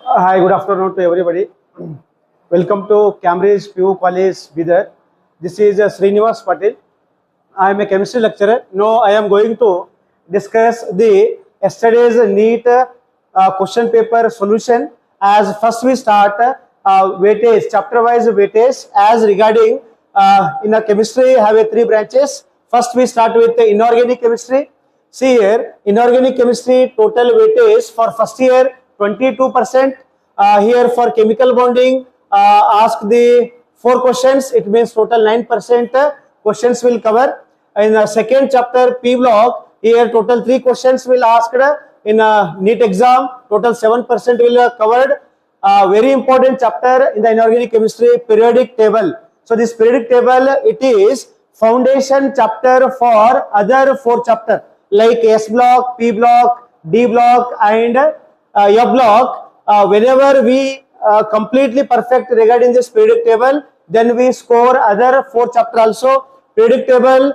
Hi, good afternoon to everybody. Welcome to Cambridge PU College, Bidar. This is Srinivas Patil. I am a chemistry lecturer. Now I am going to discuss the yesterday's NEET question paper solution. As first we start weightage, chapter-wise weightage. As regarding in a chemistry, have a 3 branches. First we start with the inorganic chemistry. See here, inorganic chemistry total weightage for first year 22%. Here for chemical bonding, ask the 4 questions. It means total 9% questions will cover. In the second chapter, P block, here total 3 questions will asked in a NEET exam. Total 7% will covered. Very important chapter in the inorganic chemistry, periodic table. So this periodic table, it is foundation chapter for other 4 chapter like S block, P block, D block and F block. Whenever we completely perfect regarding this periodic table, then we score other 4 chapter also. Periodic table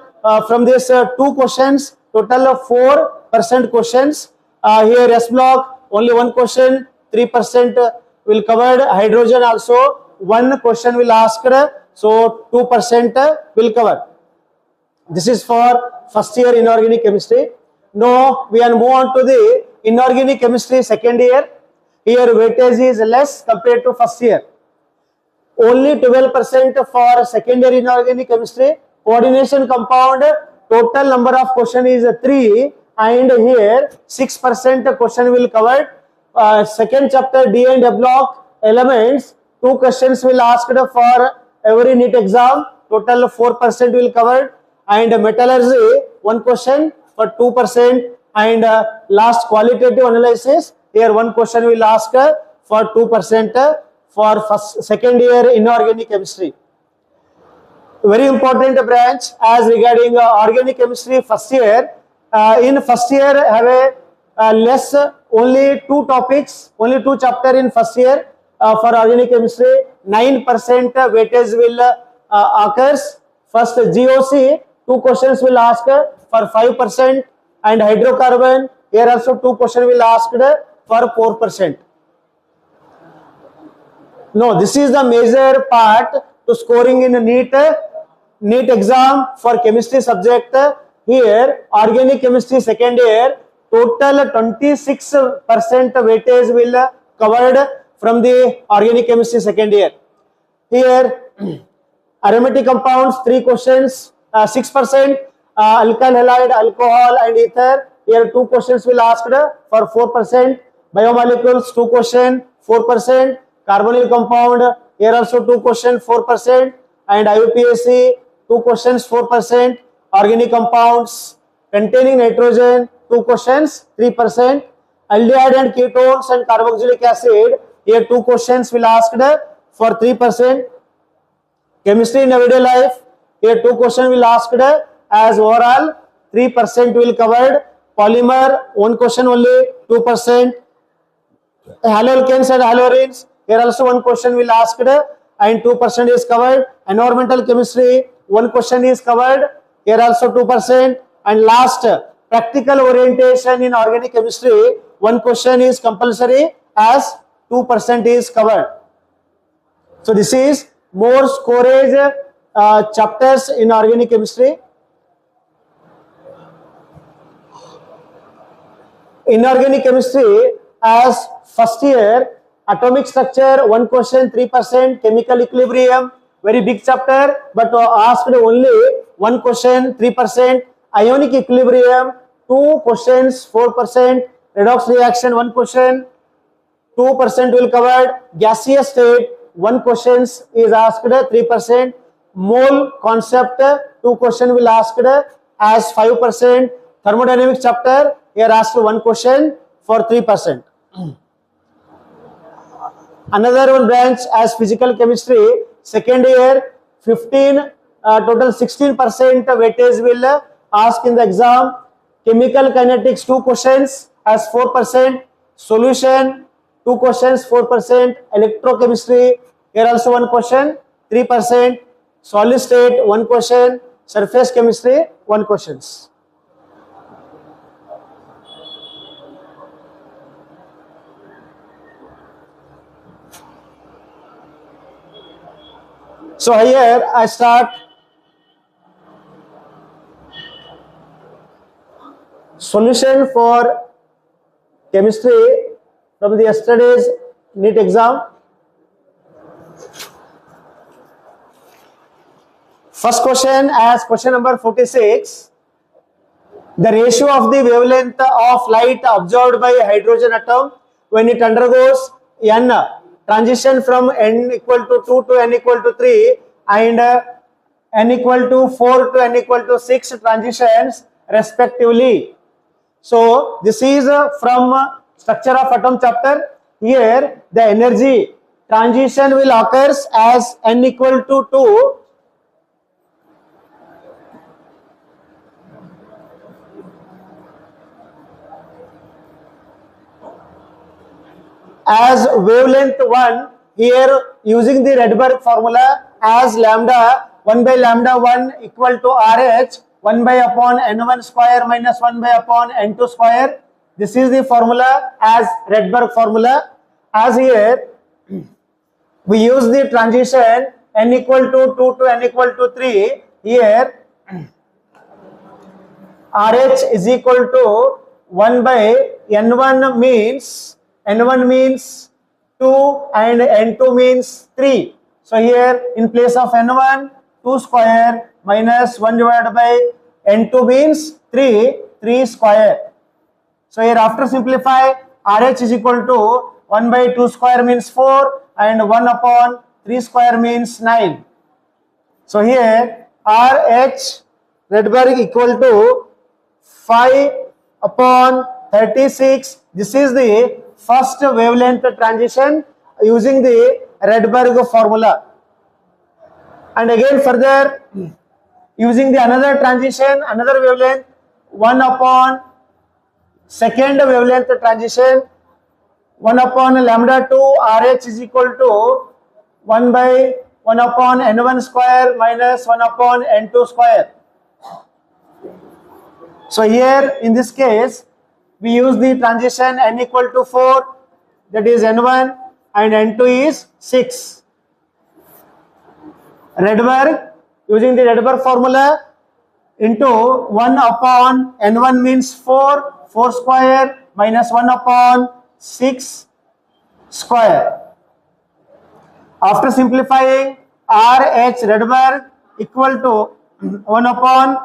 from this 2 questions, total of 4% questions. Here S block only 1 question, 3% will covered. Hydrogen also 1 question will asked, so 2% will cover. This is for first year inorganic chemistry. Now we will move on to the inorganic chemistry second year. Here weightage is less compared to first year. Only 12% for second year inorganic chemistry. Coordination compound, total number of question is 3 and here 6% question will cover. Second chapter D and F block elements, 2 questions will asked for every NEET exam. Total 4% will cover. And metallurgy 1 question for 2% and last qualitative analysis, here 1 question will ask for 2% for second year inorganic chemistry. Very important branch as regarding organic chemistry first year. In first year have a less, only 2 topics, only 2 chapter in first year for organic chemistry. 9% weightage will occurs. First GOC, 2 questions will ask for 5% and hydrocarbon, here also 2 questions will ask for 4%. No, this is the major part to scoring in a NEET exam for chemistry subject. Here organic chemistry second year, total 26% weightage will covered from the organic chemistry second year. Here aromatic compounds 3 questions, 6%, alkyl halide, alcohol and ether, here 2 questions will asked for 4%. Biomolecules 2 question, 4%. Carbonyl compound, here also 2 question, 4%. And IUPAC 2 questions, 4%. Organic compounds containing nitrogen 2 questions, 3%. Aldehyde and ketones and carboxylic acid, here 2 questions will asked for 3%. Chemistry in everyday life, here 2 questions will asked as overall, 3% will covered. Polymer 1 question only, 2%. Haloalkanes and halorines, here also 1 question will asked and 2% is covered. Environmental chemistry 1 question is covered, here also 2%. And last, practical orientation in organic chemistry 1 question is compulsory as 2% is covered. So this is more scorage chapters in organic chemistry. Inorganic chemistry as first year, atomic structure 1 question, 3%. Chemical equilibrium, very big chapter, but asked only 1 question, 3%. Ionic equilibrium 2 questions, 4%. Redox reaction 1 question, 2% will covered. Gaseous state 1 questions is asked, 3%. Mole concept 2 question will asked as 5%. Thermodynamics chapter, here asked 1 question for 3%. Another one branch as physical chemistry second year, 15 total 16% weightage will ask in the exam. Chemical kinetics 2 questions as 4%. Solution 2 questions, 4%. Electrochemistry, here also 1 question, 3%. Solid state 1 question. Surface chemistry 1 questions. So here I start solution for chemistry from the yesterday's NEET exam. First question as question number 46. The ratio of the wavelength of light absorbed by hydrogen atom when it undergoes n transition from n equal to 2 to n equal to 3 and n equal to 4 to n equal to 6 transitions respectively. So this is from structure of atom chapter. Here the energy transition will occurs as n equal to 2 as wavelength 1 here using the Rydberg formula as lambda 1 by lambda 1 equal to RH 1 by upon n1 square minus 1 by upon n2 square. This is the formula as Rydberg formula. As here we use the transition n equal to 2 to n equal to 3. Here RH is equal to 1 by n1 means n1 means 2 and n2 means 3. So here in place of n1 2 square minus 1 divided by n2 means 3 square. So here after simplify RH is equal to 1 by 2 square means 4 and 1 upon 3 square means 9. So here RH Rydberg equal to 5 upon 36. This is the first wavelength transition using the Rydberg formula. And again further using the another transition, another wavelength 1 upon second wavelength transition 1 upon lambda 2 RH is equal to 1 by 1 upon n1 square minus 1 upon n2 square. So here in this case we use the transition n equal to 4, that is n1, and n2 is 6. Rydberg, using the Rydberg formula into 1 upon n1 means 4 square minus 1 upon 6 square. After simplifying RH Rydberg equal to 1 upon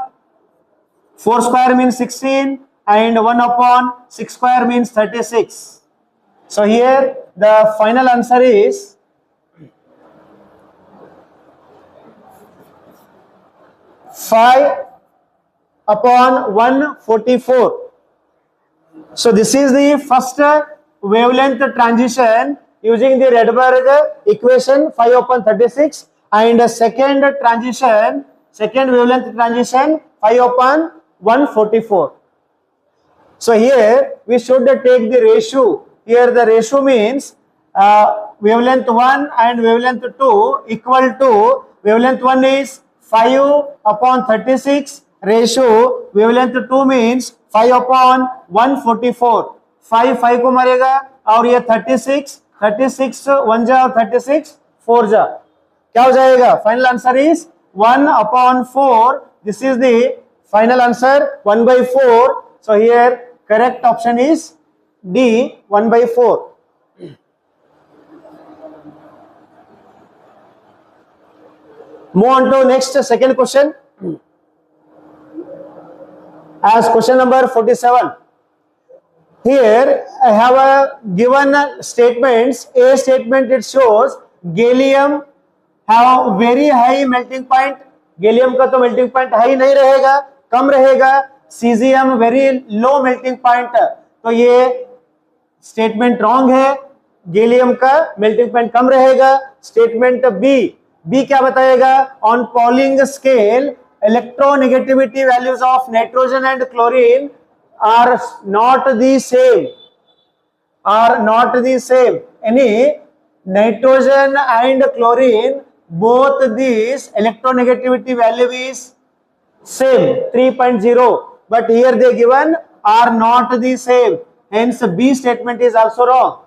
4 square means 16 and 1 upon 6 square means 36. So here the final answer is 5 upon 144. So this is the first wavelength transition using the Rydberg equation 5 upon 36 and second wavelength transition 5 upon 144. So here we should take the ratio. Here the ratio means wavelength 1 and wavelength 2 equal to wavelength 1 is 5 upon 36 ratio wavelength 2 means 5 upon 144. 5 को मारेगा और ये 36 1 जा और 36 4 जा, क्या हो जाएगा? Final answer is 1 upon 4. This is the final answer 1 by 4. So here correct option is D 1 by 4. Move on to next second question. As question number 47. Here I have a given statements. A statement it shows gallium have very high melting point. Gallium का तो melting point high नहीं रहेगा, कम रहेगा. Caesium very low melting point. तो ये statement wrong है, gallium का मेल्टिंग पॉइंट कम रहेगा. स्टेटमेंट बी क्या बताएगा? On Pauling scale electronegativity values of nitrogen and chlorine are not the same. यानी nitrogen and chlorine, both these electronegativity value is same 3.0, but here they given are not the same, hence B statement is also wrong.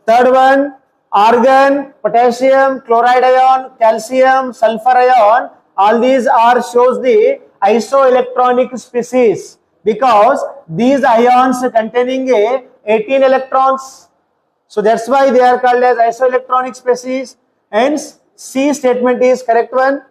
Third one, argon, potassium, chloride ion, calcium, sulfur ion, all these are shows the isoelectronic species because these ions containing 18 electrons. So that's why they are called as isoelectronic species. Hence, C statement is correct one.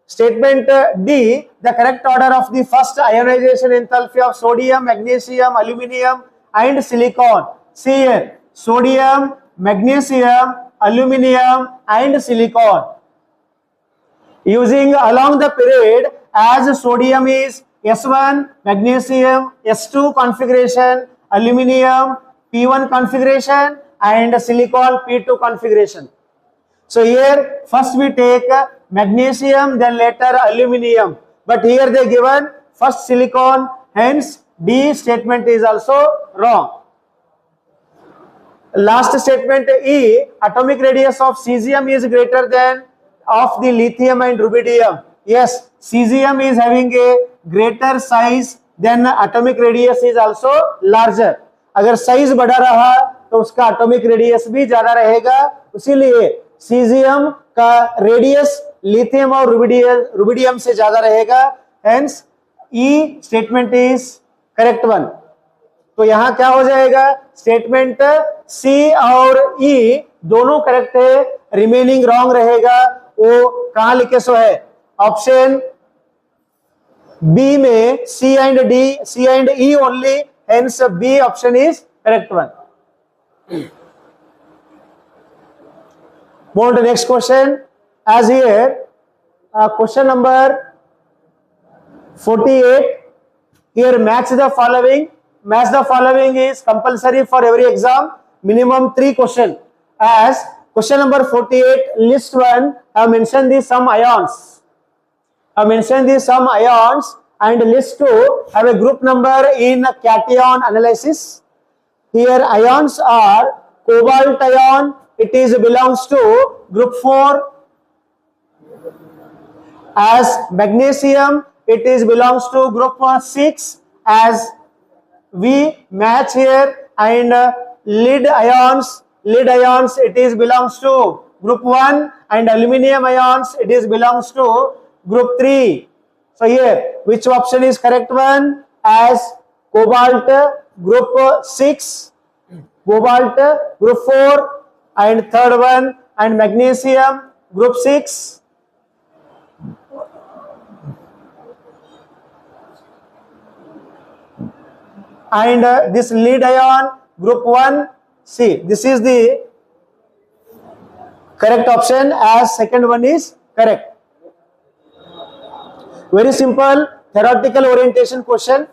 Statement D, the correct order of the first ionization enthalpy of sodium, magnesium, aluminium and silicon. See here, sodium, magnesium, aluminium and silicon. Using along the period as sodium is S1, magnesium S2 configuration, aluminium P1 configuration and silicon P2 configuration. So here first we take magnesium, then later aluminium, but here they given first silicon, hence D statement is also wrong. Last statement E, atomic radius of cesium is greater than of the lithium and rubidium. Yes, cesium is having a greater size, then atomic radius is also larger. अगर size बढ़ा रहा तो उसका atomic radius भी ज्यादा रहेगा, इसीलिए caesium का रेडियस लिथियम और रुबिडियम से ज्यादा रहेगा. Hence e statement is correct one. तो यहां क्या हो जाएगा, स्टेटमेंट सी और ई दोनों करेक्ट है, रिमेनिंग रॉन्ग रहेगा. वो कहां लिखे सो है, ऑप्शन बी में C and D, C and E only, hence B option is correct one. Move on to next question. As here, question number 48. Here, match the following. Match the following is compulsory for every exam. Minimum 3 questions. As question number 48, list 1. I have mentioned the some ions. I have mentioned the some ions, and list 2 have a group number in cation analysis. Here, ions are cobalt ion. It is belongs to group 4. As magnesium, it is belongs to group 6. As we match here, and lead ions, it is belongs to group 1, and aluminium ions, it is belongs to group 3. So here, which option is correct one? As cobalt group 6, cobalt group 4, and third one, and magnesium group 6. And this lead ion group 1. See, this is the correct option, as second one is correct. Very simple theoretical orientation question.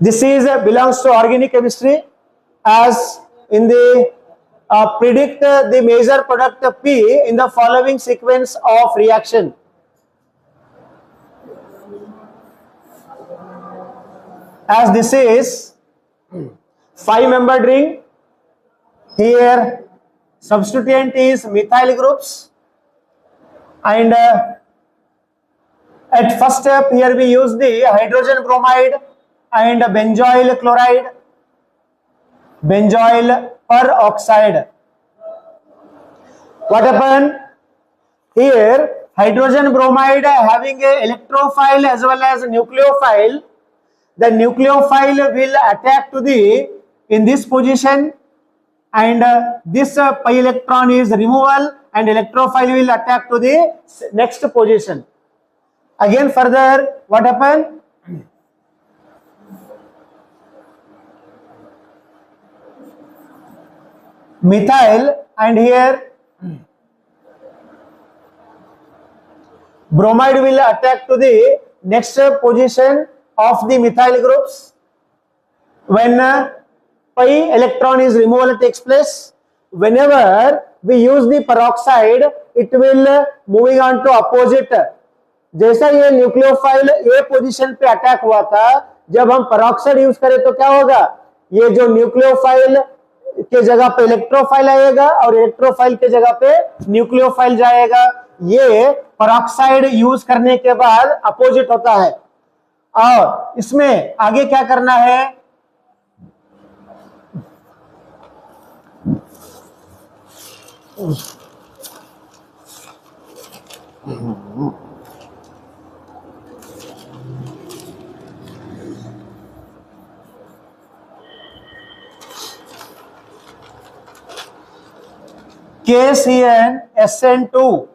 This is belongs to organic chemistry. As in the predict the major product P in the following sequence of reaction. As this is 5-membered ring. Here substituent is methyl groups, and at first step here we use the hydrogen bromide and benzoyl chloride, benzoyl peroxide. What happened here? Hydrogen bromide having a electrophile as well as nucleophile. The nucleophile will attack to the in this position, and this pi electron is removal, and electrophile will attack to the next position. Again further, what happened? Methyl, and here bromide will attack to the next position of the methyl groups. When pi electron is removal takes place, whenever we use the peroxide, it will moving on to opposite. जैसा ये nucleophile ए position पे attack हुआ था, जब हम peroxide use करें तो क्या होगा, ये जो न्यूक्लियोफाइल के जगह पे इलेक्ट्रोफाइल आएगा और इलेक्ट्रोफाइल के जगह पे न्यूक्लियोफाइल जाएगा. ये पेरोक्साइड यूज करने के बाद अपोजिट होता है. और इसमें आगे क्या करना है, KCN SN2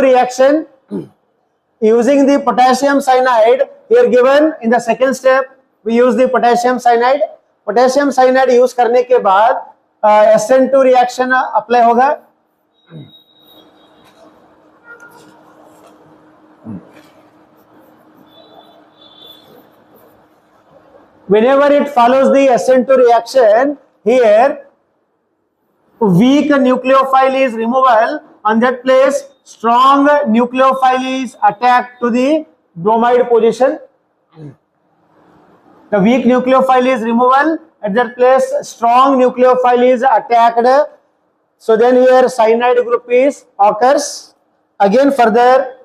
reaction using the potassium cyanide. Here given in the second step we use the potassium cyanide. Potassium cyanide use करने के बाद SN2 reaction apply होगा. Whenever it follows the SN2 reaction, here weak nucleophile is removal. On that place, strong nucleophile is attacked to the bromide position. The weak nucleophile is removal. At that place, strong nucleophile is attacked. So then here cyanide group is occurs. Again further,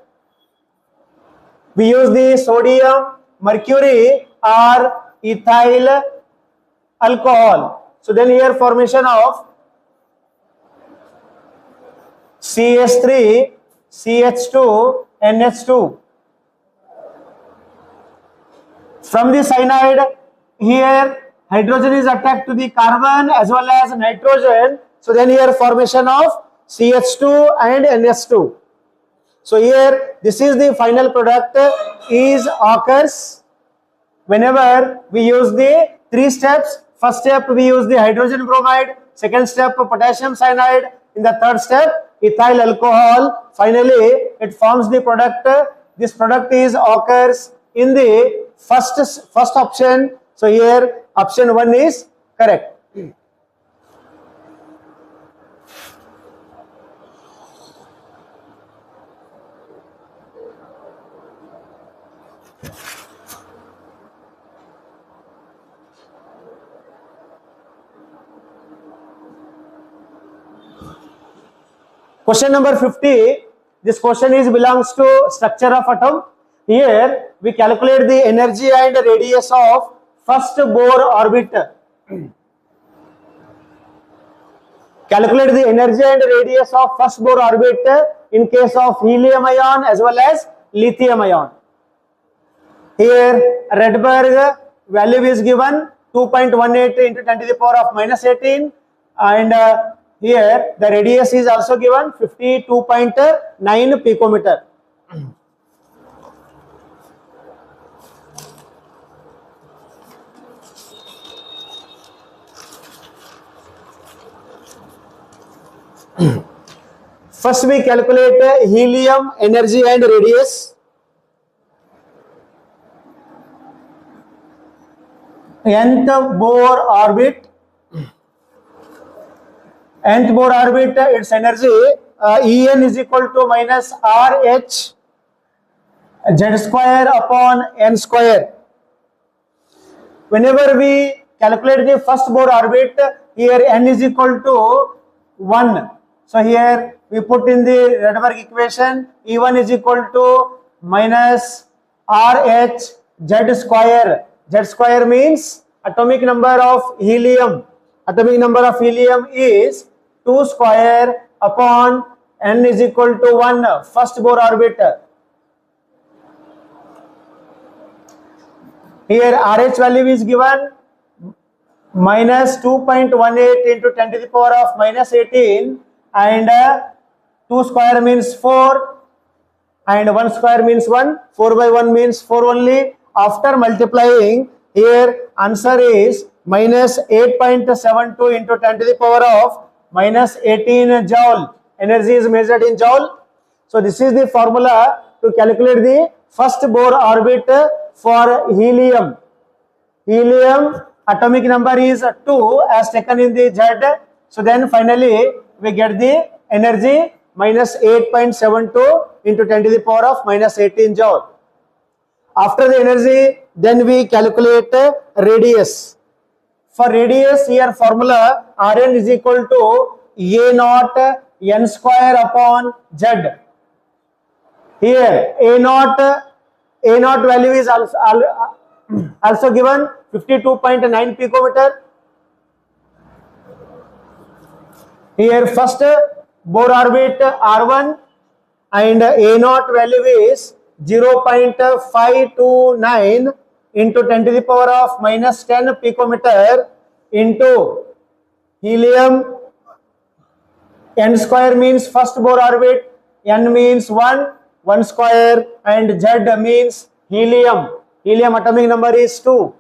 we use the sodium, mercury or ethyl alcohol. So then here formation of CH3, CH2, NH2. From the cyanide, here hydrogen is attacked to the carbon as well as nitrogen. So then here formation of CH2 and NH2. So here this is the final product is occurs whenever we use the three steps. First step we use the hydrogen bromide, second step potassium cyanide, in the third step ethyl alcohol. Finally it forms the product. This product is occurs in the first option. So here option 1 is correct. Question number 50. This question is belongs to structure of atom. Here we calculate the energy and radius of first Bohr orbit. Calculate the energy and radius of first Bohr orbit in case of helium ion as well as lithium ion. Here Rydberg value is given 2.18 into 10 to the power of minus 18, and here the radius is also given 52.9 picometer. First we calculate helium energy and radius. Nth Bohr orbit. Nth Bohr orbit, its energy En is equal to minus RH Z square upon N square. Whenever we calculate the first Bohr orbit, here N is equal to 1. So here we put in the Rydberg equation, E1 is equal to minus RH Z square. Z square means atomic number of helium. Atomic number of helium is 2 square upon N is equal to 1, first Bohr orbit. Here RH value is given minus 2.18 into 10 to the power of minus 18, and 2 square means 4 and 1 square means 1. 4 by 1 means 4 only. After multiplying, here answer is minus 8.72 into 10 to the power of minus 18 joule. Energy is measured in joule. So this is the formula to calculate the first Bohr orbit for helium. Helium atomic number is 2 as taken in the Z. So then finally we get the energy minus 8.72 into 10 to the power of minus 18 joule. After the energy, then we calculate radius. For radius, here formula Rn is equal to A naught N square upon Z. Here A naught value is also given 52.9 picometer. Here first Bohr orbit R1 and A naught value is 0.529 into 10 to the power of minus 10 picometer into helium. N square means first Bohr orbit, N means 1 square, and Z means helium. Helium atomic number is 2.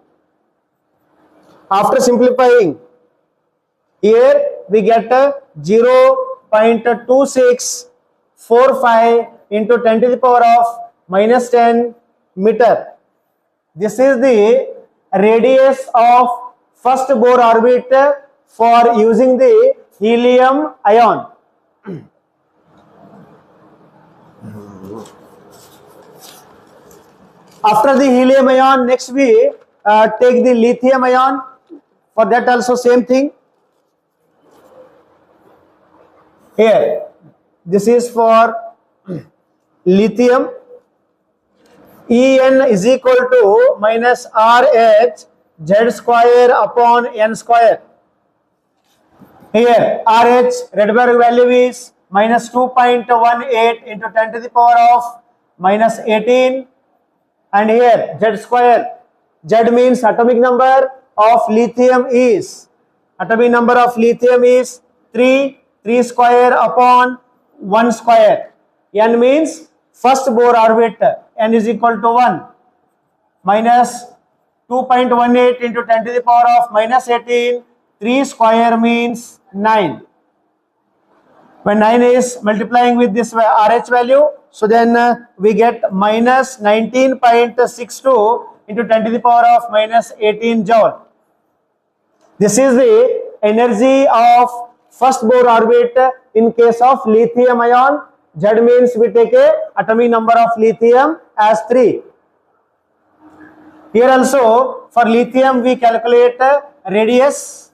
After simplifying, here we get 0.2645 into 10 to the power of minus 10 meter. This is the radius of first Bohr orbit for using the helium ion. After the helium ion, next we take the lithium ion. For that also same thing. Here, this is for lithium. En is equal to minus RH Z square upon N square. Here, RH Rydberg value is minus 2.18 into 10 to the power of minus 18. And here, Z square. Z means atomic number of lithium is 3 square upon 1 square. N means first Bohr orbit, N is equal to 1 minus 2.18 into 10 to the power of minus 18. 3 square means 9. When 9 is multiplying with this RH value, so then we get minus 19.62 into 10 to the power of minus 18 joule. This is the energy of first Bohr orbit in case of lithium ion. Z means we take a atomic number of lithium as 3. Here also for lithium we calculate radius.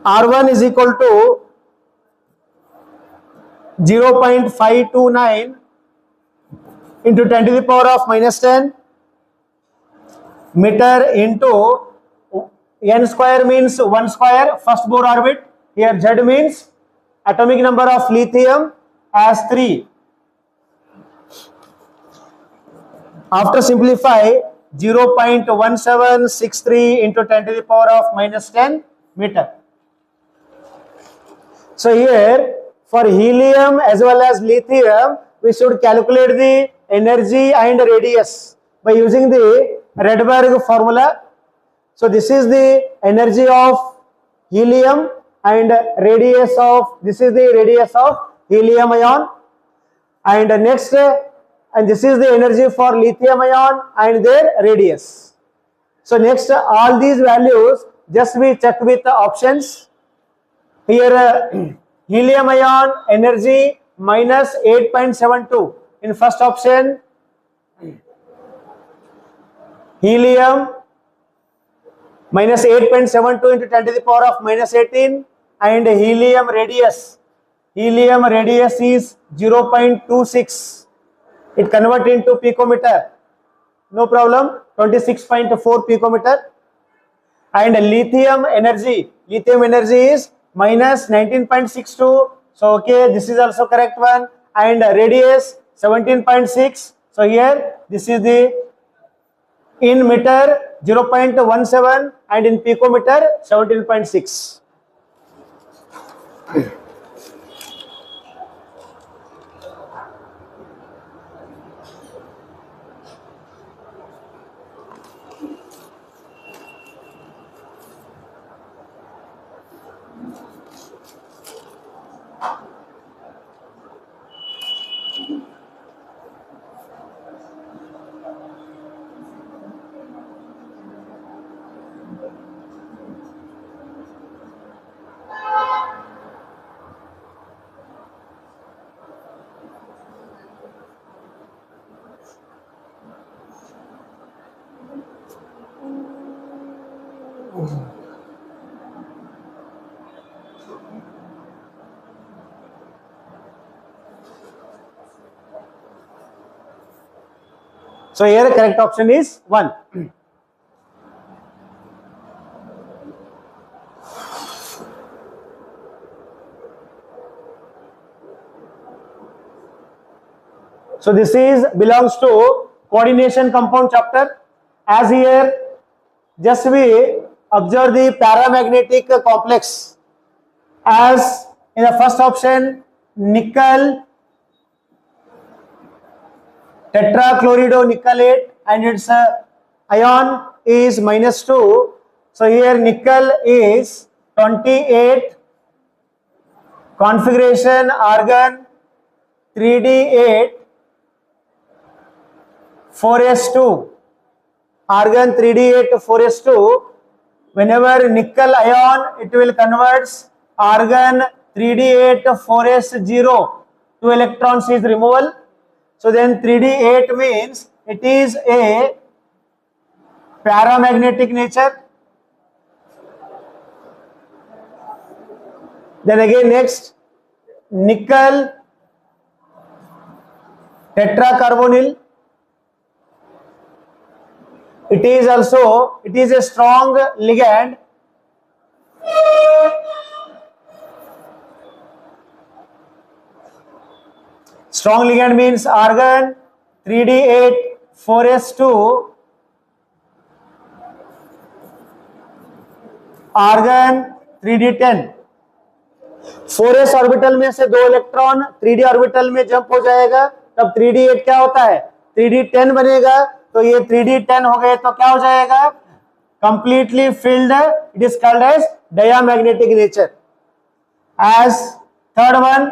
R1 is equal to 0.529 into 10 to the power of minus 10 meter into N square means 1 square first Bohr orbit. Here Z means atomic number of lithium as 3. After simplify, 0.1763 into 10 to the power of minus 10 meter. So here for helium as well as lithium, we should calculate the energy and radius by using the Rydberg formula. So this is the energy of helium and radius of, this is the radius of helium ion, and next and this is the energy for lithium ion and their radius. So next all these values just we check with the options. Here helium ion energy minus 8.72 in first option, helium minus 8.72 into 10 to the power of minus 18, and helium radius is 0.26. It convert into picometer, no problem, 26.4 picometer. And lithium energy is minus 19.62. So okay, this is also correct one. And radius 17.6. So here this is the in meter 0.17 and in picometer 17.6. So here the correct option is 1. So this is belongs to coordination compound chapter. As here, just we observe the paramagnetic complex. As in the first option, nickel tetrachloridonickelate and its ion is -2. So here nickel is 28, configuration argon 3d8 4s2, argon 3d8 4s2. Whenever nickel ion, it will converts argon 3d8 4s0, 2 electrons is removal. So then 3d8 means it is a paramagnetic nature. Then again next, nickel tetracarbonyl. It is a strong ligand. Strong ligand means argon 3d8 4s2, argon 3d10. 4s orbital में से 2 electron 3d orbital में jump हो जाएगा, तब 3d8 क्या होता है, 3d10 बनेगा. तो ये 3d10 हो गए तो क्या हो जाएगा, completely filled. It is called as diamagnetic nature. As third one,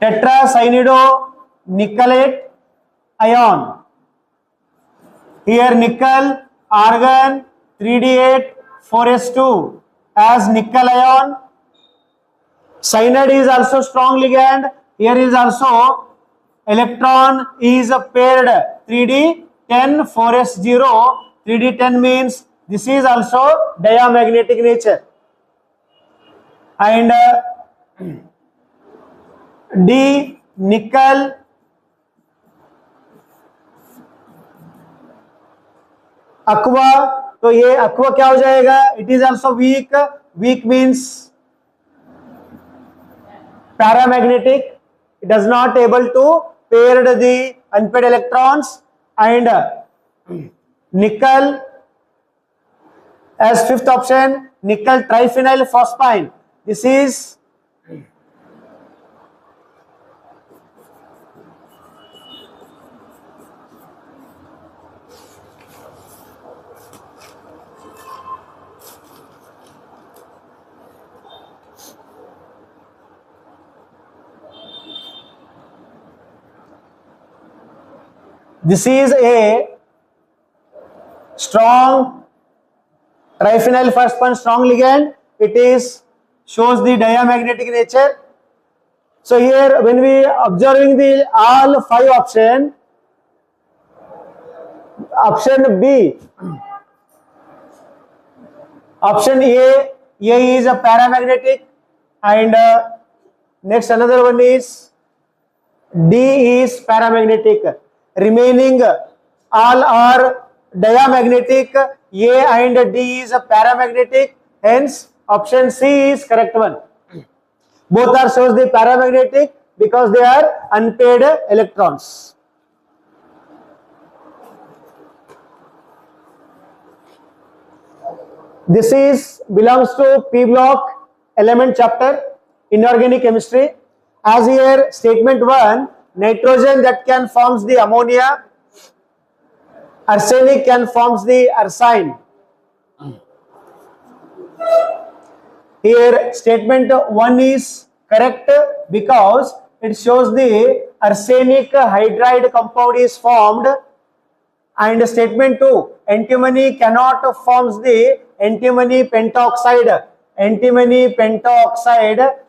tetracyanidonickellate ion. Here nickel, argon 3d8 4s2 as nickel ion. Cyanide is also strong ligand. Here is also electron is paired 3d10 4s0. 3d10 means this is also diamagnetic nature. And D nickel aqua. तो ये aqua क्या हो जाएगा, it is also weak. Weak means paramagnetic. It does not able to pair the unpaired electrons. And nickel as fifth option, nickel triphenyl phosphine. This is a strong triphenyl phosphine, strong ligand. It is shows the diamagnetic nature. So here when we observing the all 5 option, option B, option A is a paramagnetic, and next another one is D is paramagnetic. Remaining all are diamagnetic. A and D is a paramagnetic. Hence option C is correct one. Both are shows the paramagnetic because they are unpaired electrons. This is belongs to P block element chapter, inorganic chemistry. As here statement 1, nitrogen that can forms the ammonia, arsenic can forms the arsine. Here statement 1 is correct because it shows the arsenic hydride compound is formed. And statement 2, antimony cannot forms the antimony pentoxide. Antimony pentoxide,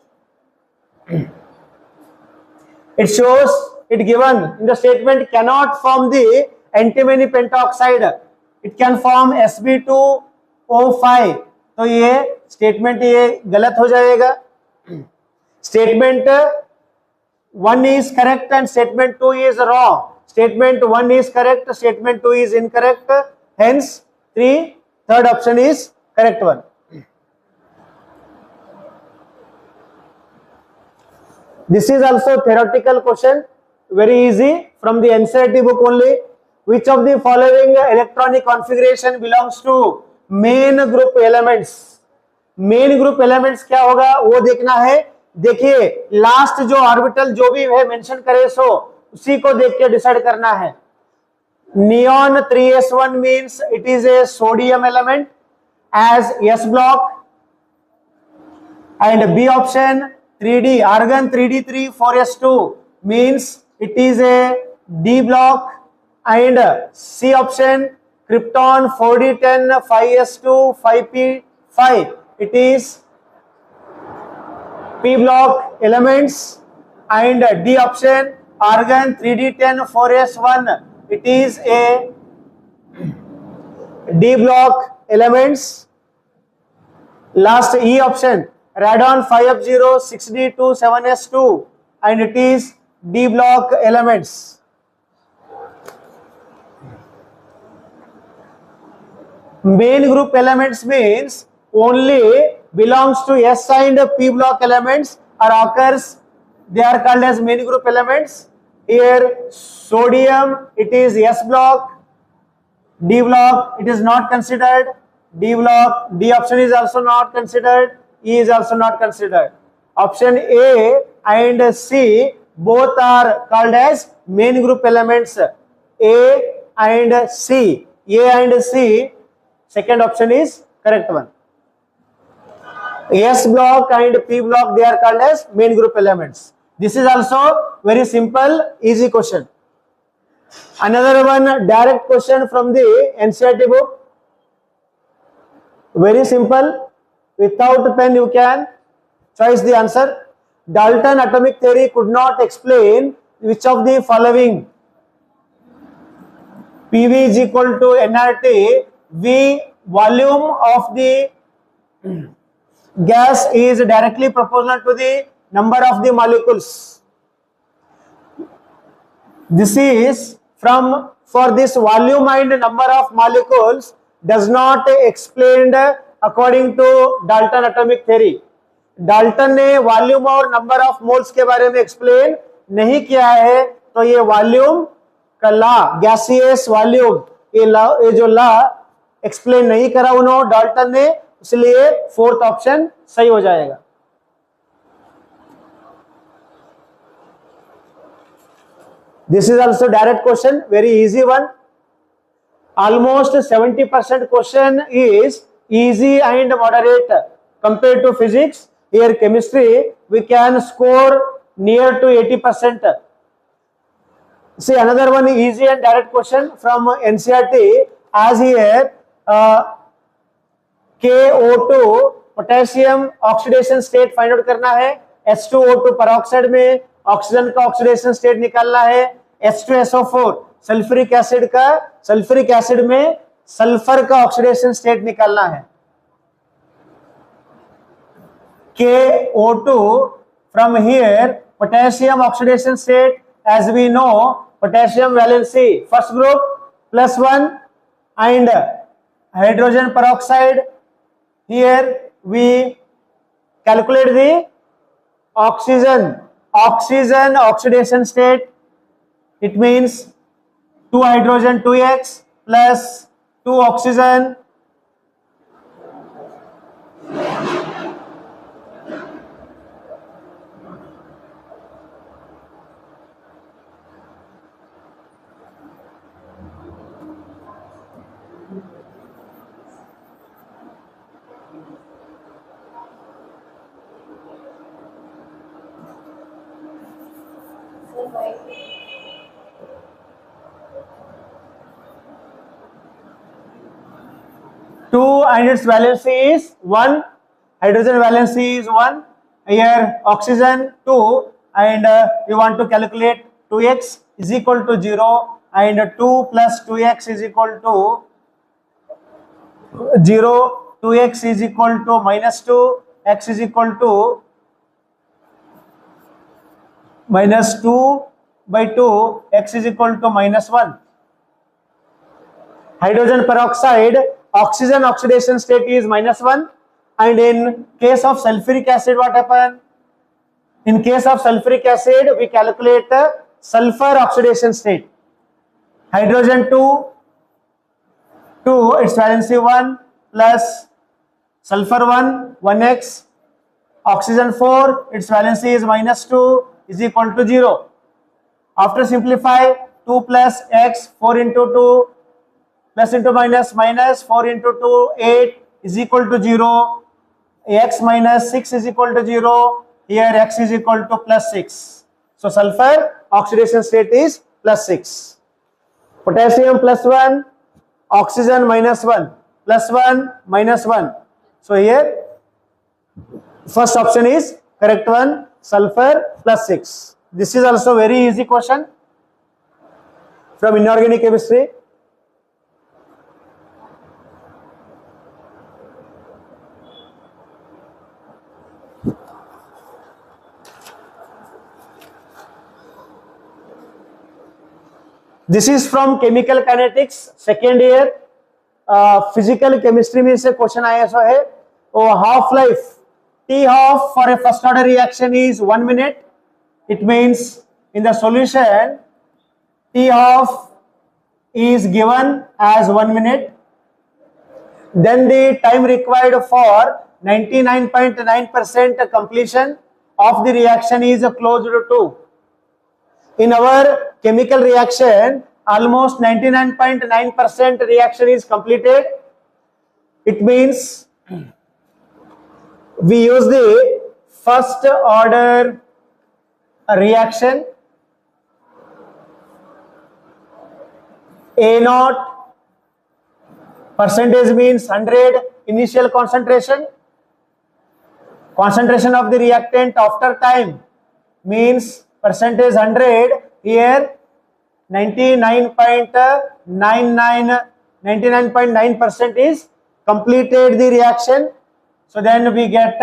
it shows it given in the statement cannot form the antimony pentoxide. It can form Sb2O5. तो ये statement ये गलत हो जाएगा. Statement 1 is correct and statement 2 is wrong. Statement 1 is correct, statement 2 is incorrect. Hence third option is correct one. This is also theoretical question, very easy from the NCERT book only. Which of the following electronic configuration belongs to main group elements? Main group elements क्या होगा वो देखना है. देखिए last जो orbital जो भी है मेंशन करे सो उसी को देख के डिसाइड करना है. Neon 3s1 means it is a sodium element as S block, and B option 3D argon 3d3 4s2 means it is a D block, and C option krypton 4d10 5s2 5p5 it is P block elements, and D option argon 3d10 4s1 it is a D block elements. Last E option radon 5f0 6d2 7s2 and it is D block elements. Main group elements means only belongs to S and P block elements or occurs, they are called as main group elements. Here sodium it is S block, D block it is not considered, D block, D option is also not considered, E is also not considered. Option A and C both are called as main group elements. A and C, A and C, second option is correct one. S block and P block they are called as main group elements. This is also very simple, easy question. Another one direct question from the NCERT book. Very simple. Without pen you can choose the answer. Dalton atomic theory could not explain which of the following. PV is equal to nRT. V volume of the gas is directly proportional to the number of the molecules. This is for this volume and number of molecules does not explained according to Dalton atomic theory. Dalton ने volume और number of moles के बारे में explain नहीं किया है, तो ये वॉल्यूम का लॉ, गैसियस वॉल्यूम, ये जो लॉ एक्सप्लेन नहीं करा उन्होंने डाल्टन ने, इसलिए फोर्थ ऑप्शन सही हो जाएगा. This is also direct question, very easy one. Almost 70% question is easy and moderate compared to physics. Here chemistry we can score near to 80%. See another one easy and direct question from NCERT, as here KO2 potassium oxidation state find out करना है. H2O2 peroxide में oxygen का oxidation state निकालना है. H2SO4 sulphuric acid का, sulphuric acid में sulphur का oxidation state निकालना है. KO2 from here potassium oxidation state, as we know potassium valency first group +1 and hydrogen peroxide. Here we calculate the oxygen oxidation state. It means 2 hydrogen 2x plus 2 oxygen . Two and its valency is 1, hydrogen valency is 1, here oxygen 2, and you want to calculate 2x is equal to 0 and 2 plus 2x is equal to 0, 2x is equal to -2, x is equal to -2/2, x is equal to -1. Hydrogen peroxide oxygen oxidation state is -1, and in case of sulfuric acid what happen? In case of sulfuric acid, we calculate sulfur oxidation state. Hydrogen 2, its valency 1 plus sulfur 1, 1x. Oxygen 4, its valency is -2 is equal to 0. After simplify, 2 plus x, 4 into 2 plus into minus, 4 into 2, 8 is equal to 0. X minus 6 is equal to 0. Here x is equal to plus 6. So sulfur oxidation state is plus 6. Potassium plus 1, oxygen minus 1, plus 1, minus 1. So here first option is correct one, sulfur plus 6. This is also very easy question from inorganic chemistry. This is from chemical kinetics, second year. Physical chemistry में से question आया सो है वो half life T half for a first order reaction is 1 minute. It means in the solution T half is given as 1 minute. Then the time required for 99.9% completion of the reaction is close to 2. In our chemical reaction, almost 99.9% reaction is completed. It means we use the first order reaction. A naught percentage means 100 initial concentration. Concentration of the reactant after time means percentage 100. Here 99.9% is completed the reaction. So then we get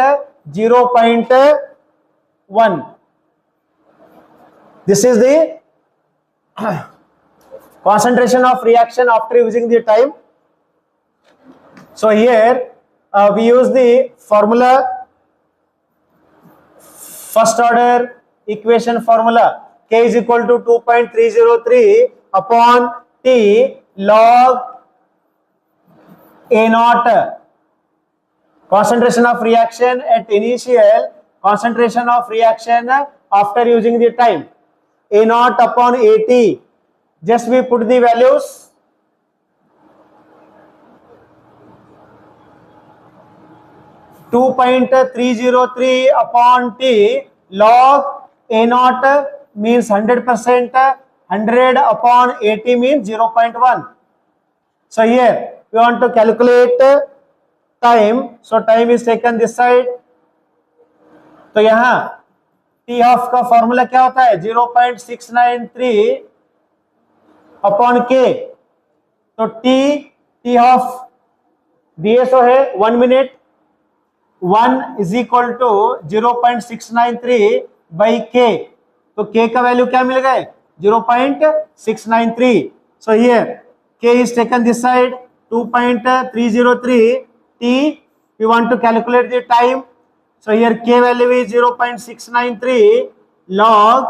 0.1. This is the concentration of reaction after using the time. So here we use the formula, first order equation formula. K is equal to 2.303 upon T log A naught. Concentration of reaction at initial, concentration of reaction after using the time. A naught upon AT. Just we put the values. .303 upon T log A naught means 100%, 100 upon 80 means 0.1. So here we want to calculate time. So time is taken this side. तो यहाँ T half का formula क्या होता है 0.693 upon K. तो T half DSO है 1 minute. 1 is equal to 0.693 by K. तो K का वैल्यू क्या मिल गए 0.693. So here K is taken this side 2.303 T. We want to calculate the time. So here K value is 0.693 log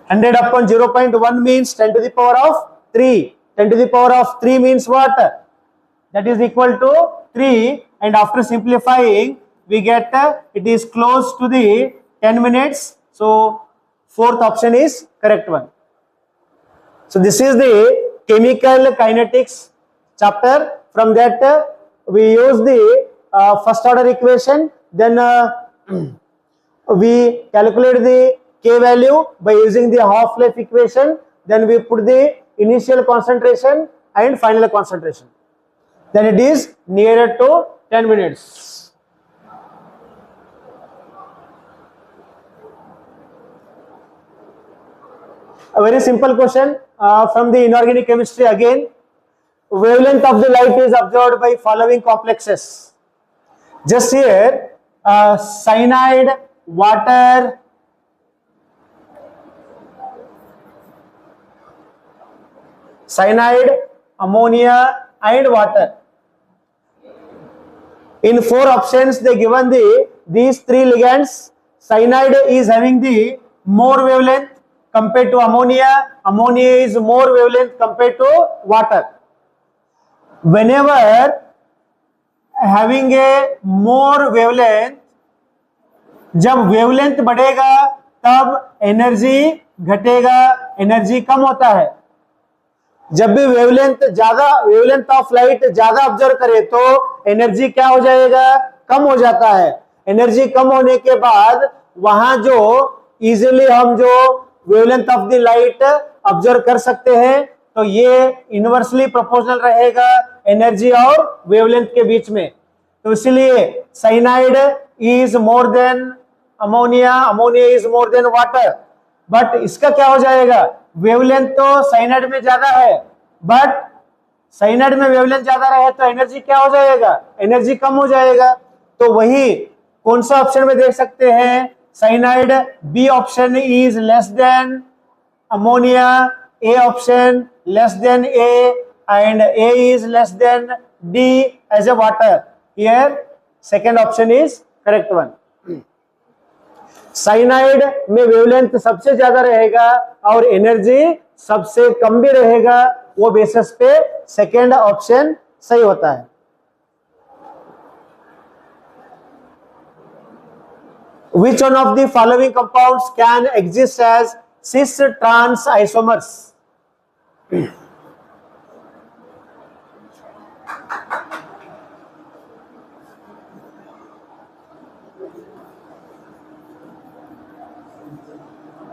100 upon 0.1 means 10 to the power of 3. 10 to the power of 3 means what? That is equal to 3, and after simplifying we get it is close to the 10 minutes. So fourth option is correct one. So this is the chemical kinetics chapter. From that we use the first order equation, then we calculate the K value by using the half life equation, then we put the initial concentration and final concentration, then it is nearer to 10 minutes. A very simple question from the inorganic chemistry again. Wavelength of the light is observed by following complexes. Just here cyanide, water, cyanide, ammonia and water. In 4 options they given these 3 ligands. Cyanide is having the more wavelength compared to ammonia. Ammonia is more wavelength compared to water. Whenever having a more wavelength, जब wavelength बढ़ेगा तब energy घटेगा, energy कम होता है। जब भी wavelength of light ज्यादा observe करे तो एनर्जी क्या हो जाएगा, कम हो जाता है। एनर्जी कम होने के बाद वहां जो इजीली हम जो wavelength of the light observe कर सकते हैं, तो ये इनवर्सली प्रोपोर्शनल रहेगा एनर्जी और वेवलेंथ के बीच में। तो इसलिए cyanide is more than ammonia, ammonia is more than water. But इसका क्या हो जाएगा, वेवलेंथ तो साइनाइड में ज्यादा है, बट साइनाइड में वेवलेंथ ज्यादा रहे तो एनर्जी क्या हो जाएगा, एनर्जी कम हो जाएगा। तो वही कौन सा ऑप्शन में देख सकते हैं, cyanide B option is less than ammonia, A option less than A, and A is less than D as a water. Here second option is correct one. Cyanide में वेवलेंथ सबसे ज्यादा रहेगा और एनर्जी सबसे कम भी रहेगा, वो बेसिस पे सेकेंड ऑप्शन सही होता है। Which one of the following compounds can exist as cis trans isomers?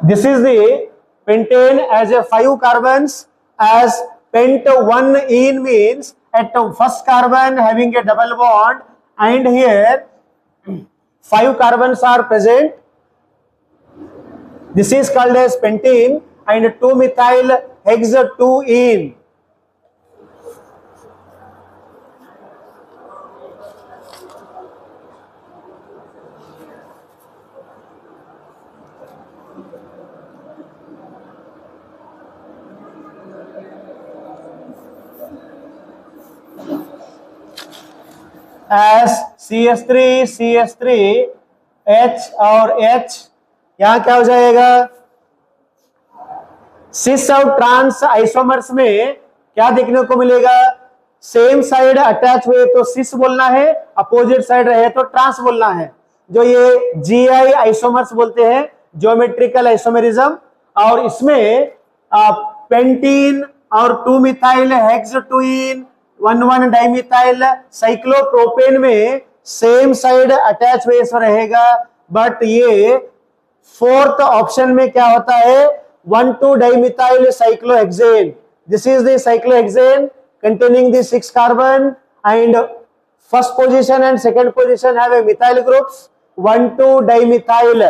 This is the pentane as a 5 carbons, as pent 1-ene means at first carbon having a double bond, and here 5 carbons are present. This is called as pentene, and 2-methyl hex 2-ene. as CH3 CH3 H और H, यहां क्या हो जाएगा, सिस और trans isomers में क्या देखने को मिलेगा, सेम साइड अटैच हुए तो सिस बोलना है, अपोजिट साइड रहे तो ट्रांस बोलना है। जो ये GI आइसोमर्स बोलते हैं, ज्योमेट्रिकल आइसोमेरिज्म, और इसमें पेंटीन और 2-मिथाइल हेक्स 2-इन 1,1 डाइमिथाइल साइक्लोप्रोपेन में सेम साइड अटैच बेस रहेगा। बट ये फोर्थ ऑप्शन में क्या होता है, 1,2 dimethyl cyclohexane. This is the cyclohexane containing the 6 carbon, and first position and second position have a methyl groups 1,2 dimethyl.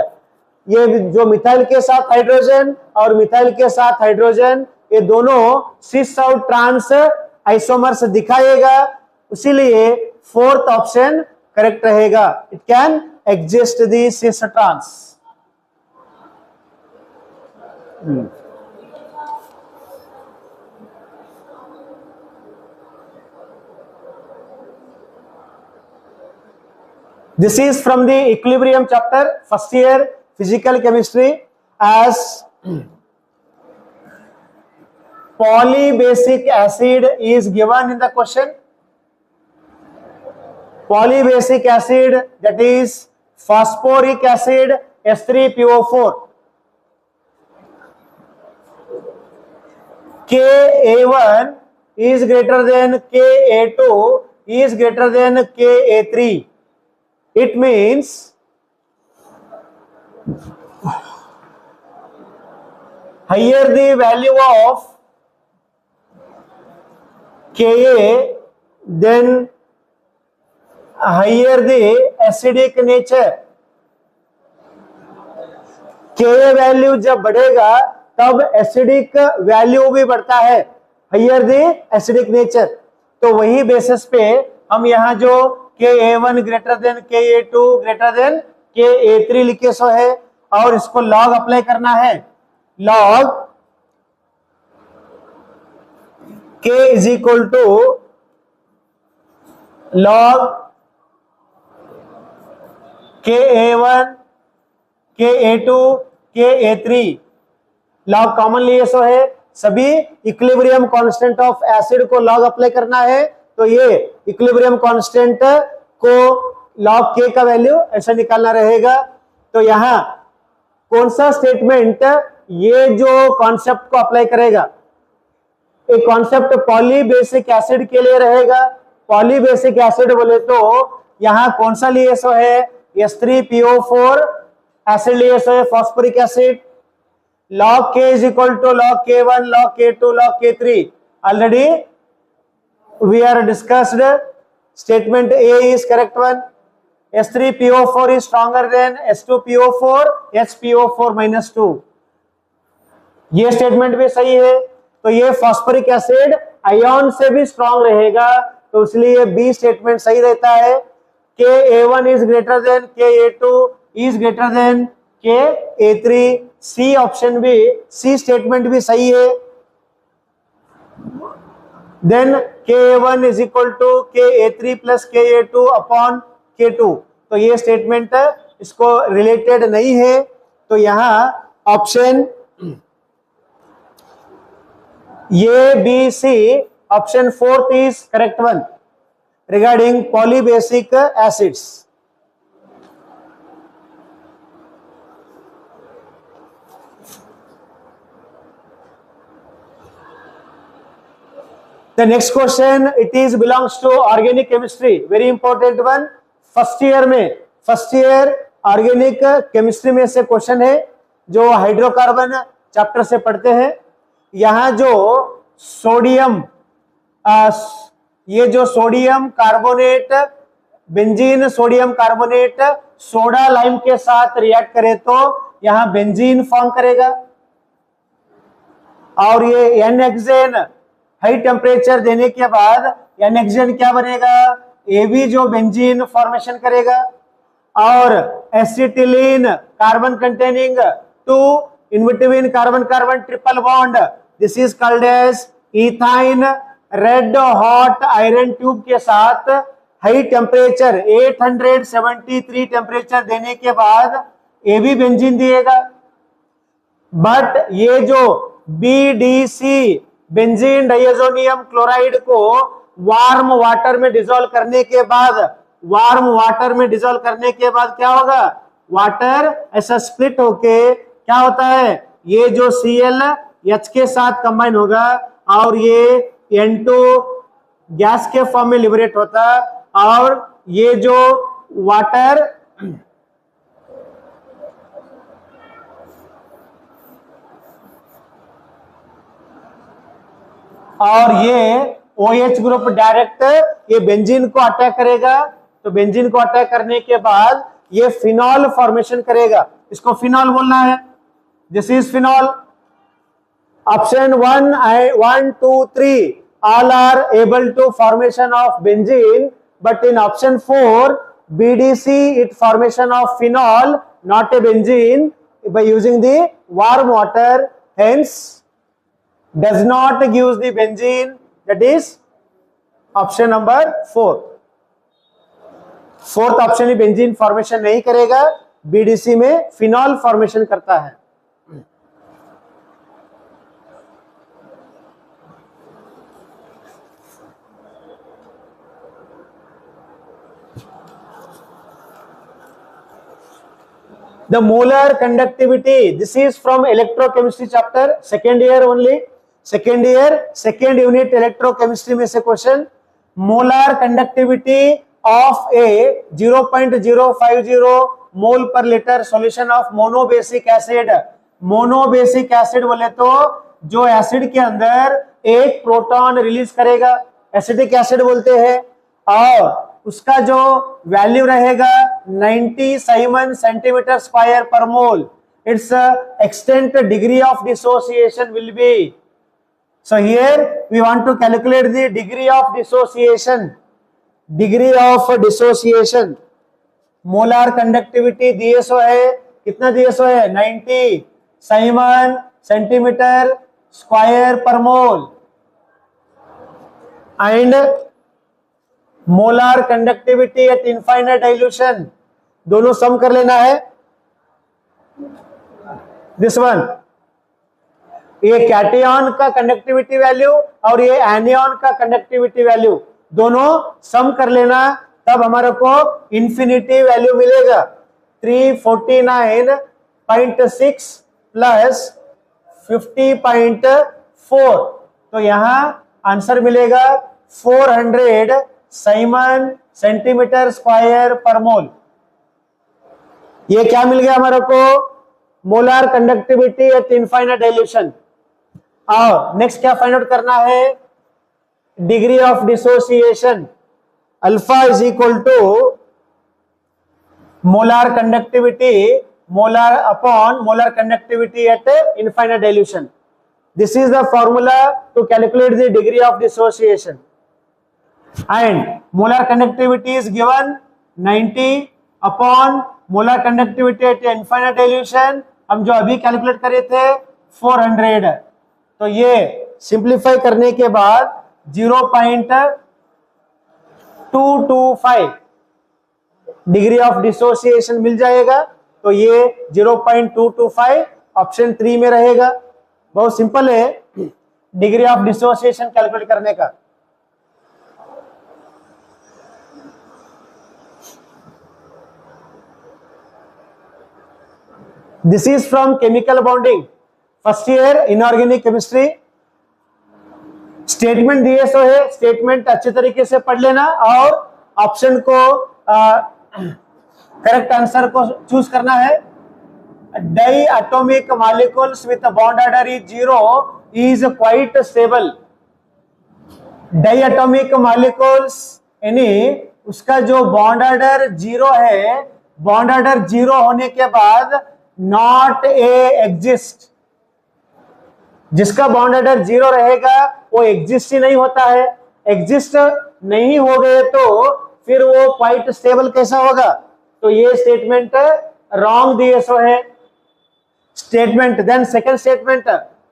ये जो मिथाइल के साथ हाइड्रोजन और मिथाइल के साथ हाइड्रोजन, ये दोनों सिस और ट्रांस आइसोमर्स दिखाएगा, इसीलिए फोर्थ ऑप्शन करेक्ट रहेगा। It can exist the cis trans. This is from the equilibrium chapter, first year physical chemistry, as polybasic acid is given in the question. Polybasic acid, that is phosphoric acid H3PO4. Ka1 is greater than Ka2 is greater than Ka3. It means higher the value of Ka, then higher the acidic nature. Ka value जब बढ़ेगा तब acidic value भी बढ़ता है, higher the acidic nature. तो वही basis पे हम यहाँ जो Ka1 greater than Ka2 greater than Ka3 लिखे सो है, और इसको लॉग अप्लाई करना है। Log K is equal to log Ka1, Ka2, Ka3 log common लिए सो है, सभी इक्विलिब्रियम कांस्टेंट ऑफ एसिड को लॉग अप्लाई करना है, तो ये इक्विलिब्रियम कांस्टेंट को लॉग के का वैल्यू ऐसा निकालना रहेगा। तो यहां कौन सा स्टेटमेंट ये जो कॉन्सेप्ट को अप्लाई करेगा, एक कॉन्सेप्ट पॉलीबेसिक एसिड के लिए रहेगा। पॉलीबेसिक एसिड बोले तो यहां कौन सा लिए सो है, H3PO4 एसिड लिए सो है, phosphoric acid. log K is equal to log K1, log K2, log K3. Already we are discussed. Statement A is correct one. H3PO4 is stronger than H2PO4, HPO4 minus 2. ये statement भी सही है। तो ये phosphoric acid ion से भी strong रहेगा, तो इसलिए बी स्टेटमेंट सही रहता है। Ka1 is greater than Ka2 is greater than Ka3, C option भी, सी स्टेटमेंट भी सही है। Then Ka1 is equal to Ka3 plus Ka2 upon K2, तो ये स्टेटमेंट इसको रिलेटेड नहीं है, तो यहां option A B C option fourth is correct one regarding polybasic acids. The next question, it is belongs to organic chemistry, very important one। First year organic chemistry में से question है जो hydrocarbon chapter से पढ़ते हैं। यहाँ जो sodium, ये जो sodium carbonate, benzene sodium carbonate soda lime के साथ रिएक्ट करे तो यहाँ बेंजीन फॉर्म करेगा, और ये एन-हेक्सेन हाई टेम्परेचर देने के बाद एन-हेक्सेन क्या बनेगा, ये भी जो बेंजीन फॉर्मेशन करेगा। और acetylene carbon containing two in between carbon carbon triple bond, this is called as ethyne. Red hot iron tube के साथ हाई टेम्परेचर 873 टेम्परेचर देने के बाद ये भी बेंजीन दिएगा। बट ये जो BDC बेंजीन डाइएजोनियम क्लोराइड को वार्म वाटर में डिसॉल्व करने के बाद, क्या होगा, वाटर ऐसा स्प्लिट होके क्या होता है, ये जो ClH के साथ कंबाइन होगा और ये N2 गैस के फॉर्म में लिबरेट होता, और ये जो वाटर और ये OH ग्रुप डायरेक्ट ये बेंजीन को अटैक करेगा। तो बेंजीन को अटैक करने के बाद ये फिनॉल फॉर्मेशन करेगा, इसको फिनॉल बोलना है। This is phenol. Option 1, 2, 3 all are able to formation of benzene, but in option 4 BDC it formation of phenol, not a benzene, by using the warm water, hence does not give the benzene, that is option number 4। Fourth option he benzene formation नहीं करेगा, BDC में phenol formation करता है। The molar conductivity, this is from electrochemistry chapter, second year only, second year second unit electrochemistry में से question. molar conductivity of a 0.050 mole per liter solution of monobasic acid। monobasic acid बोले तो जो acid के अंदर एक proton release करेगा, acidic acid बोलते हैं, और उसका जो वैल्यू रहेगा 90 Simon centimetre square per mole. It's extent degree of dissociation will be, so here we want to calculate the degree of dissociation, molar conductivity दिए सो है, कितना दिए सो है, 90 Simon centimetre square per mole, and molar conductivity at infinite dilution, दोनों सम कर लेना है। दिस वन, ये कैटियन का कंडक्टिविटी वैल्यू और ये एनियन का कंडक्टिविटी वैल्यू दोनों सम कर लेना, तब हमारे को इंफिनिटी वैल्यू मिलेगा 349.6 प्लस 50.4। तो यहां आंसर मिलेगा 400 साइमन सेंटीमीटर स्क्वायर पर मोल। ये क्या मिल गया हमारे को? Molar conductivity at infinite dilution. और नेक्स्ट क्या फाइंड आउट करना है? Degree of dissociation. Alpha is equal to molar conductivity, molar upon molar conductivity at infinite dilution. This is the formula to calculate the degree of dissociation. And molar conductivity is given 90 upon molar conductivity at infinite dilution, हम जो अभी calculate करे थे 400। तो ये simplify करने के बाद 0.225 डिग्री ऑफ डिसोसिएशन मिल जाएगा। तो ये 0.225 ऑप्शन 3 में रहेगा। बहुत सिंपल है डिग्री ऑफ डिसोसिएशन कैलकुलेट करने का। This is from chemical bonding, first year inorganic chemistry. Statement दिए सो है, स्टेटमेंट अच्छे तरीके से पढ़ लेना और ऑप्शन को करेक्ट आंसर को चूज करना है। Diatomic molecules with a bond order is 0 is quite stable. Diatomic molecules यानी उसका जो बॉन्ड ऑर्डर 0 है, बॉन्ड ऑर्डर 0 होने के बाद नॉट ए एग्जिस्ट। जिसका बॉन्ड ऑर्डर 0 रहेगा वो एग्जिस्ट ही नहीं होता है। एग्जिस्ट नहीं हो गए तो फिर वो क्वाइट स्टेबल कैसा होगा? तो ये स्टेटमेंट रॉन्ग दिए सो है। Statement, then second statement,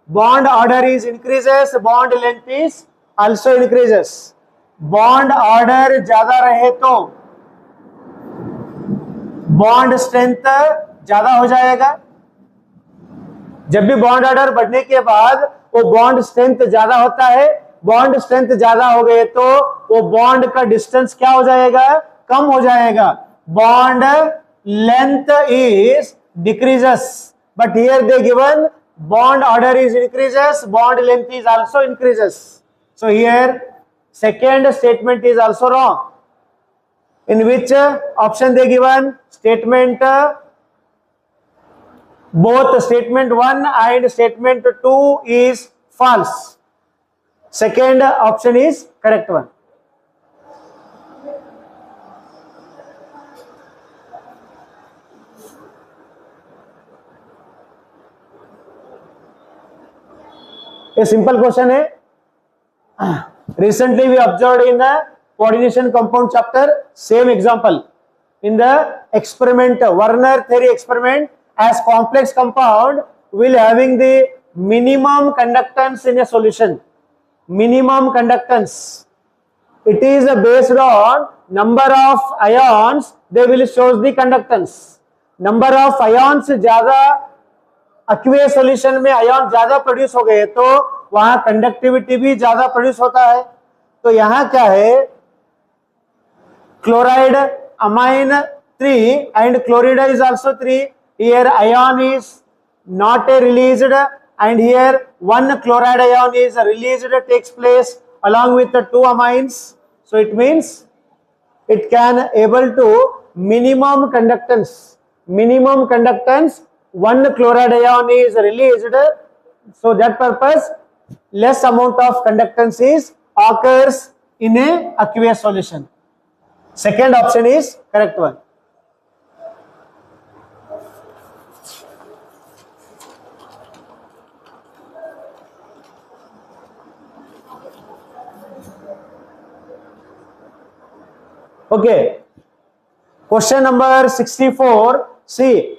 bond order is increases, bond length is also increases. Bond order ज्यादा रहे तो bond strength ज्यादा हो जाएगा। जब भी bond order बढ़ने के बाद वो bond strength ज्यादा होता है। bond strength ज्यादा हो गए तो वो bond का distance क्या हो जाएगा? कम हो जाएगा। Bond length is decreases. But here they given bond order is increases, bond length is also increases. So here second statement is also wrong. In which option they given? Statement both statement 1 and statement 2 is false. Second option is correct one. A simple question है. Recently we observed in the coordination compound chapter same example in the experiment Werner theory experiment, as complex compound will having the minimum conductance in a solution. Minimum conductance, it is based on number of ions, they will shows the conductance. Number of ions ज्यादा aqueous solution में ion ज्यादा produce हो गए तो वहां conductivity भी ज्यादा produce होता है। तो यहां क्या है? Chloride amine 3 and chloride is also 3. Here ion is not released and here one chloride ion is released, takes place along with the 2 amines. So it means it can able to minimum conductance. Minimum conductance, one chloride ion is released, so that purpose less amount of conductance is occurs in a aqueous solution. Second option is correct one. Okay, question number 64. See,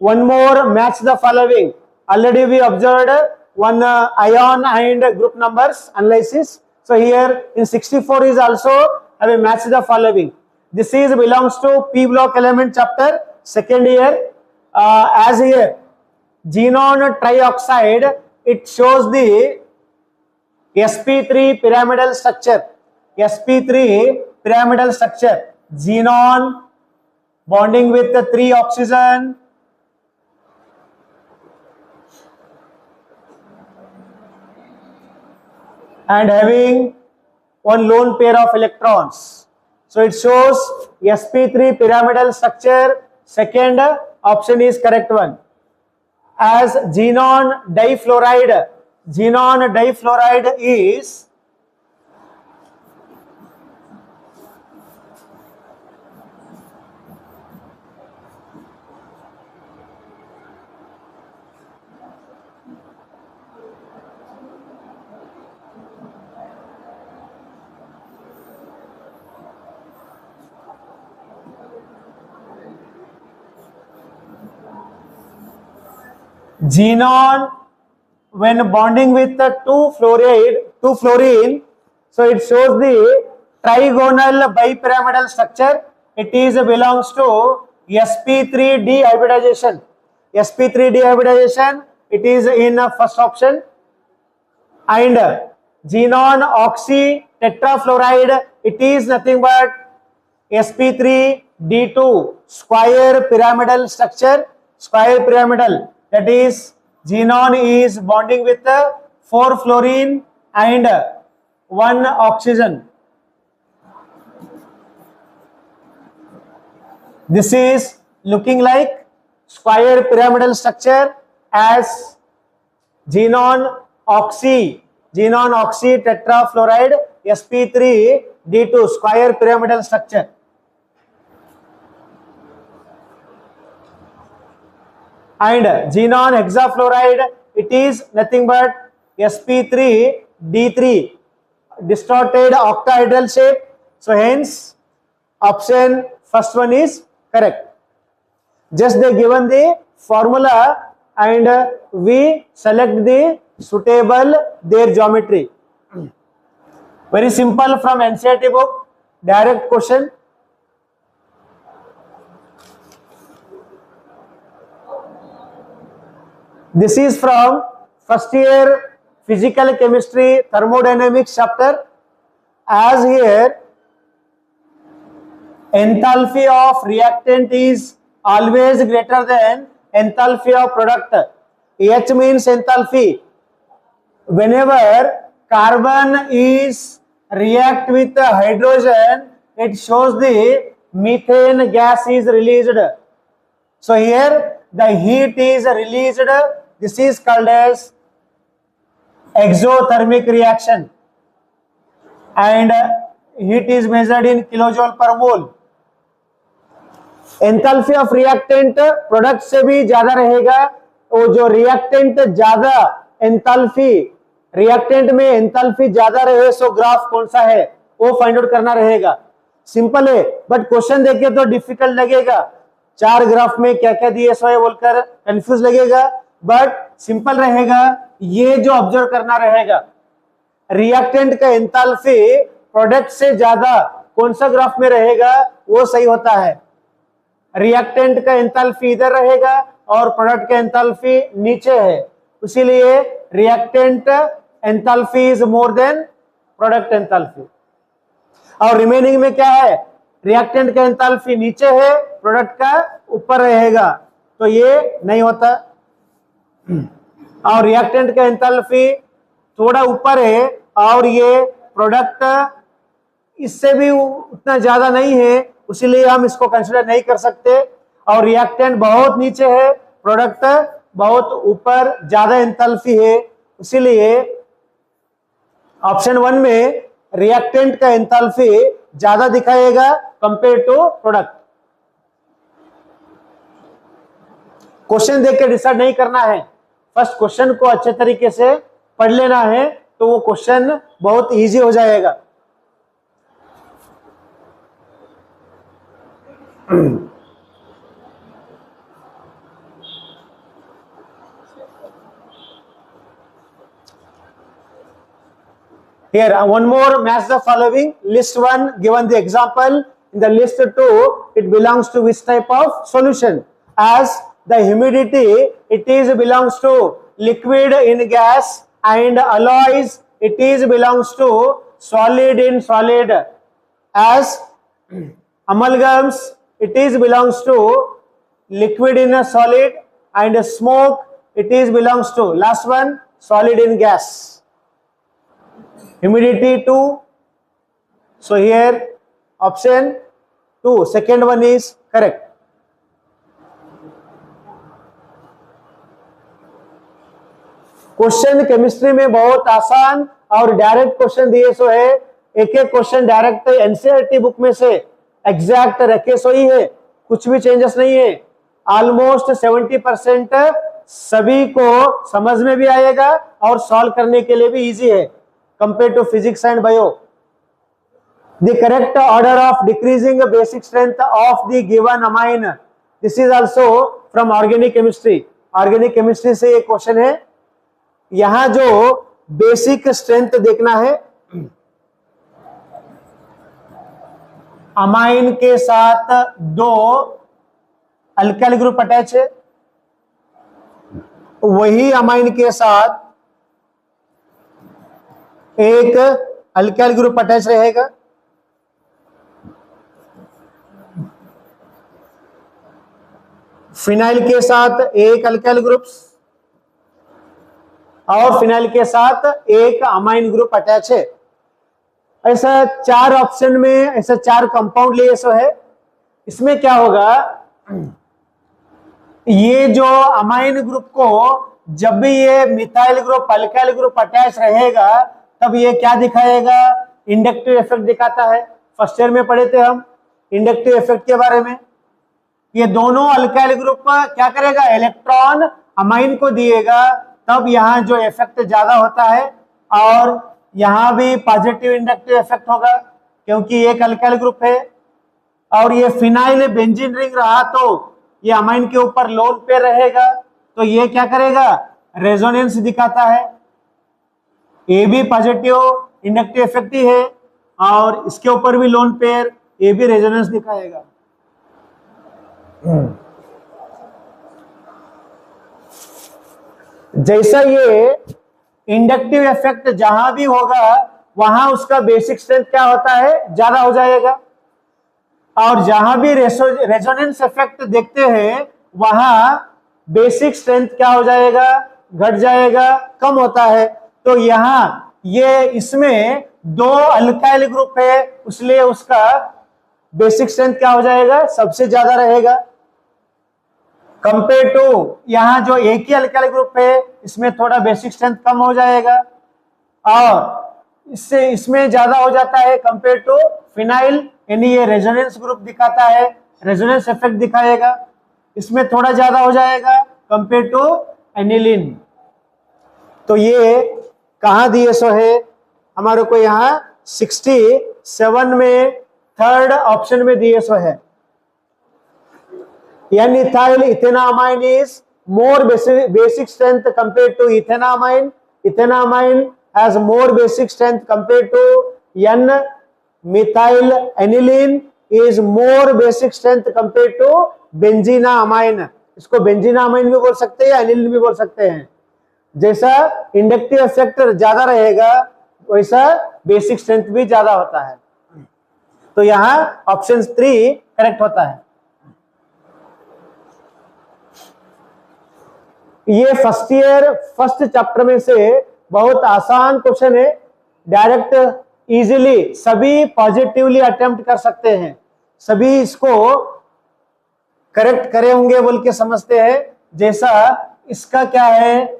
one more match the following. Already we observed one ion and group numbers analysis. So here in 64 is also have a match the following. This is belongs to P block element chapter, second year. As here, xenon trioxide, it shows the sp3 pyramidal structure. sp3 pyramidal structure. Xenon bonding with the 3 oxygen. And having one lone pair of electrons. So it shows sp3 pyramidal structure. Second option is correct one. As xenon difluoride is xenon when bonding with the 2-fluorine, so it shows the trigonal bipyramidal structure. It is belongs to sp3 dehybridization. sp3 dehybridization, it is in first option. And xenon oxy tetrafluoride, it is nothing but sp3 d2 square pyramidal structure, square pyramidal. That is, xenon is bonding with 4-fluorine and 1 oxygen. This is looking like square pyramidal structure as xenon oxy tetrafluoride, sp3 d2 square pyramidal structure. And xenon hexafluoride, it is nothing but sp3 d3 distorted octahedral shape. So hence option first one is correct. Just they given the formula and we select the suitable their geometry. Very simple from NCERT book, direct question. This is from first year physical chemistry thermodynamics chapter. As here, enthalpy of reactant is always greater than enthalpy of product. H means enthalpy. Whenever carbon is react with hydrogen, it shows the methane gas is released. So here the heat is released. This is called as exothermic reaction, and heat is measured in kilojoule per mole. Enthalpy of reactant product से भी ज्यादा रहेगा, वो जो reactant ज्यादा enthalpy, reactant में enthalpy ज्यादा रहे सो ग्राफ कौन सा है वो फाइंड आउट करना रहेगा. सिंपल है, बट क्वेश्चन देखे तो डिफिकल्ट लगेगा. 4 ग्राफ में क्या क्या दिए सो है बोलकर कंफ्यूज लगेगा, बट सिंपल रहेगा. ये जो ऑब्जर्व करना रहेगा, रिएक्टेंट का एंथैल्पी प्रोडक्ट से ज्यादा कौन सा ग्राफ में रहेगा वो सही होता है. रिएक्टेंट का एंथैल्पी इधर रहेगा और प्रोडक्ट का एंथैल्पी नीचे है, इसीलिए reactant enthalpy is more than product enthalpy. और रिमेनिंग में क्या है, रिएक्टेंट का एंथैल्पी नीचे है, प्रोडक्ट का ऊपर रहेगा, तो ये नहीं होता. और रिएक्टेंट का एंथैल्पी थोड़ा ऊपर है और ये प्रोडक्ट इससे भी उतना ज्यादा नहीं है, इसीलिए हम इसको कंसीडर नहीं कर सकते. और रिएक्टेंट बहुत नीचे है, प्रोडक्ट बहुत ऊपर, ज्यादा एंथैल्पी है, इसीलिए ऑप्शन 1 में रिएक्टेंट का एंथैल्पी ज्यादा दिखाएगा कंपेयर टू प्रोडक्ट. क्वेश्चन देख के डिसाइड नहीं करना है, फर्स्ट क्वेश्चन को अच्छे तरीके से पढ़ लेना है, तो वो क्वेश्चन बहुत इजी हो जाएगा. Here one more, match the following. List 1 given the example in the list 2 it belongs to which type of solution? As the humidity, it is belongs to liquid in gas, and alloys, it is belongs to solid in solid. As amalgams, it is belongs to liquid in a solid, and smoke, it is belongs to last one solid in gas. Humidity 2, so here option 2, second one is correct. Question chemistry में बहुत आसान और direct question दिए सो है, एक एक question direct NCERT book में से एग्जैक्ट रखे सो ही है, कुछ भी चेंजेस नहीं है। ऑलमोस्ट 70% सभी को समझ में भी आएगा और सॉल्व करने के लिए भी इजी है compare to physics and bio. The correct order of decreasing basic strength of the given amine, this is also from organic chemistry. Organic chemistry से एक क्वेश्चन है, यहां जो बेसिक स्ट्रेंथ देखना है, अमाइन के साथ 2 अल्काइल ग्रुप अटैच है, वही अमाइन के साथ एक अल्काइल ग्रुप अटैच रहेगा। फिनाइल के साथ एक अल्काइल ग्रुप और फिनाइल के साथ एक अमाइन ग्रुप अटैच है। ऐसा 4 ऑप्शन में ऐसा 4 कंपाउंड लिए सो है। इसमें क्या होगा, ये जो अमाइन ग्रुप को जब भी ये methyl group alkyl group attach रहेगा तब ये क्या दिखाएगा, इंडक्टिव इफेक्ट दिखाता है। फर्स्ट ईयर में पढ़े थे हम इंडक्टिव इफेक्ट के बारे में। ये दोनों अल्काइल ग्रुप क्या करेगा, इलेक्ट्रॉन अमाइन को दिएगा, तब यहाँ जो इफेक्ट ज्यादा होता है, और यहाँ भी पॉजिटिव इंडक्टिव इफेक्ट होगा क्योंकि एक अल्काइल ग्रुप है। और ये फिनाइल बेंजीन रिंग रहा तो ये अमाइन के ऊपर लोन पेयर रहेगा, तो ये क्या करेगा, रेजोनेंस दिखाता है। ये भी पॉजिटिव इंडक्टिव इफेक्ट ही है और इसके ऊपर भी लोन पेयर, ये भी रेजोनेंस दिखाएगा। जैसा ये इंडक्टिव इफेक्ट जहां भी होगा वहां उसका बेसिक स्ट्रेंथ क्या होता है, ज्यादा हो जाएगा, और जहां भी रेजोनेंस इफेक्ट देखते हैं वहां बेसिक स्ट्रेंथ क्या हो जाएगा, घट जाएगा, कम होता है। तो यहाँ ये इसमें 2 अल्काइल ग्रुप है, इसलिए उसका बेसिक स्ट्रेंथ क्या हो जाएगा, सबसे ज्यादा रहेगा कंपेयर टू यहां जो एक ही अल्काइल ग्रुप है, इसमें थोड़ा बेसिक स्ट्रेंथ कम हो जाएगा और इससे इसमें ज्यादा हो जाता है कंपेयर टू फिनाइल, यानी ये रेजोनेंस ग्रुप दिखाता है, रेजोनेंस इफेक्ट दिखाएगा, इसमें थोड़ा ज्यादा हो जाएगा कंपेयर टू एनिलीन। तो ये कहां दिए सो है, हमारे को यहाँ 67 में थर्ड ऑप्शन में दिए सो है। N-ethyl ethanamine is more basic strength compared to ethanamine. Ethanamine has more basic strength compared to N-methyl aniline is more basic strength compared to benzenamine. इसको benzenamine भी बोल सकते हैं, aniline भी बोल सकते हैं। जैसा इंडक्टिव इफेक्ट ज्यादा रहेगा वैसा बेसिक स्ट्रेंथ भी ज्यादा होता है। तो यहाँ ऑप्शन 3 करेक्ट होता है। ये फर्स्ट ईयर फर्स्ट चैप्टर में से बहुत आसान क्वेश्चन है, डायरेक्ट इजीली सभी पॉजिटिवली अटेम्प्ट कर सकते हैं, सभी इसको करेक्ट करे होंगे बोल के समझते हैं। जैसा इसका क्या है,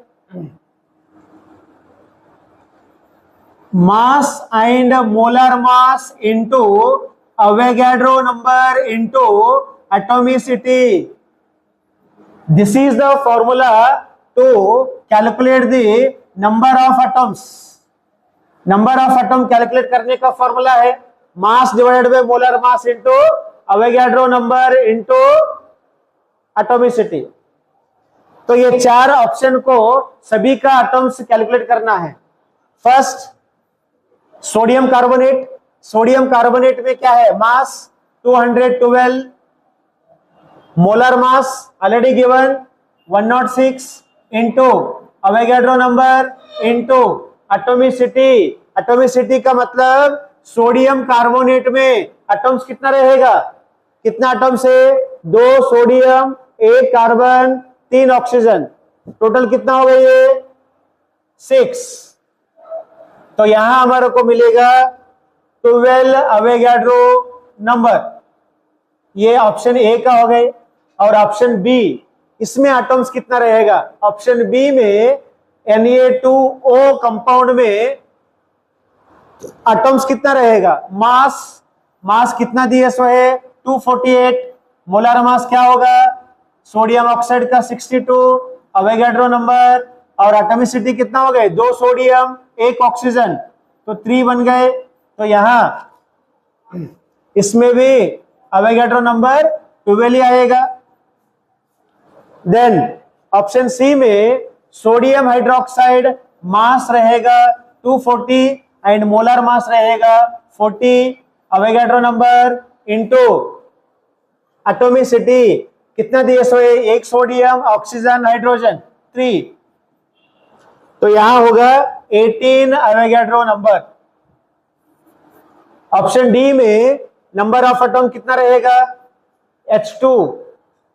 mass and molar mass into Avogadro number into atomicity, this is the formula to calculate the number of atoms. Number of atom calculate करने का फॉर्मूला है mass divided by molar mass into Avogadro number into atomicity. तो ये 4 option को सभी का atoms calculate करना है। First sodium carbonate, sodium carbonate में क्या है, मास 212 molar mass already given 106 into Avogadro number into atomicity का मतलब सोडियम कार्बोनेट में एटम्स कितना रहेगा, कितना एटम्स है, 2 सोडियम 1 कार्बन 3 ऑक्सीजन, टोटल कितना हो गया ये 6। तो यहां हमारे को मिलेगा 12 अवोगाड्रो नंबर, ये ऑप्शन ए का हो गए। और ऑप्शन बी, इसमें एटम्स कितना रहेगा, ऑप्शन बी में Na2O कंपाउंड में एटम्स कितना रहेगा, मास कितना दिए सो है 248, मोलर मास क्या होगा सोडियम ऑक्साइड का 62, अवोगाड्रो नंबर और एटॉमिसिटी कितना हो गए 2 सोडियम 1 ऑक्सीजन, तो 3 बन गए। तो यहां इसमें भी अवोगाड्रो नंबर 12 ही आएगा। देन ऑप्शन सी में सोडियम हाइड्रोक्साइड मास रहेगा 240 एंड मोलर मास रहेगा 40, अवोगाड्रो नंबर इनटू एटॉमिसिटी कितना दिए सो 1 सोडियम ऑक्सीजन हाइड्रोजन 3, तो यहां होगा 18 अवोगाड्रो नंबर। ऑप्शन डी में नंबर ऑफ एटम कितना रहेगा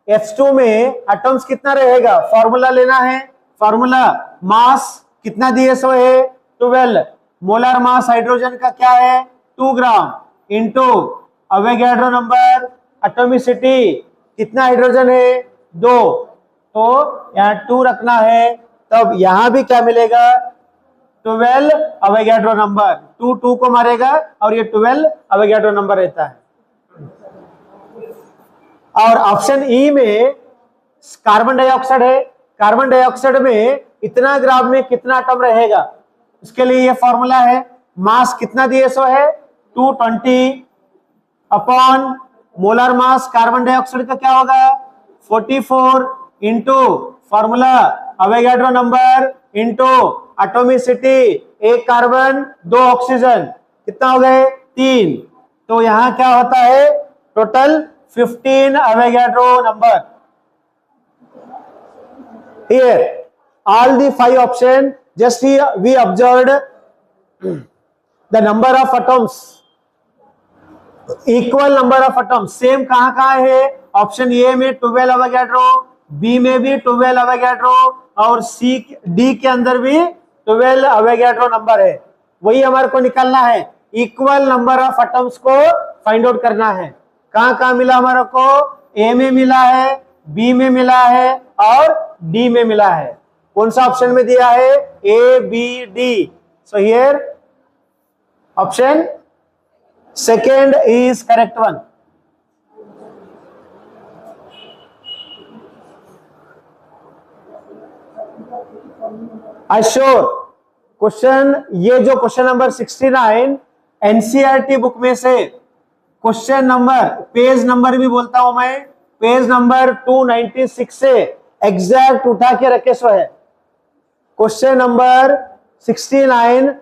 H2 में एटम्स कितना रहेगा, फॉर्मूला लेना है, फॉर्मूला मास कितना दिए सो है 12, मोलर मास हाइड्रोजन का क्या है 2 ग्राम इनटू अवोगाड्रो नंबर एटॉमिसिटी कितना हाइड्रोजन है 2, तो यहाँ 2 रखना है, तब यहां भी क्या मिलेगा 12 अवोगाड्रो नंबर, 2 को मारेगा और ये 12 अवोगाड्रो नंबर रहता है। और ऑप्शन ई में कार्बन डाइऑक्साइड है, कार्बन डाइऑक्साइड में इतना ग्राम में कितना एटम रहेगा, उसके लिए ये फॉर्मूला है, मास कितना दिए सो है 220 upon molar mass carbon dioxide का क्या होगा 44 into formula Avogadro number into atomicity 1 carbon 2 oxygen कितना हो गए 3, तो यहां क्या होता है total 15 Avogadro number. Here all the 5 option, just we observed the number of atoms, equal number of atoms, same कहां है, ऑप्शन ए में 12 अवोगाड्रो, बी में भी 12 अवोगाड्रो और सी डी के अंदर भी 12 अवोगाड्रो नंबर है। वही हमारे को निकालना है, इक्वल नंबर ऑफ एटम्स को फाइंड आउट करना है। कहां मिला हमारे को, ए में मिला है, बी में मिला है और डी में मिला है। कौन सा ऑप्शन में दिया है A B D, so here option second is correct one. I sure question, ये जो क्वेश्चन नंबर 69 एनसीईआरटी बुक में से क्वेश्चन नंबर, पेज नंबर भी बोलता हूं मैं, पेज नंबर 296 से एग्जैक्ट उठा के रखे सो है। Question number 69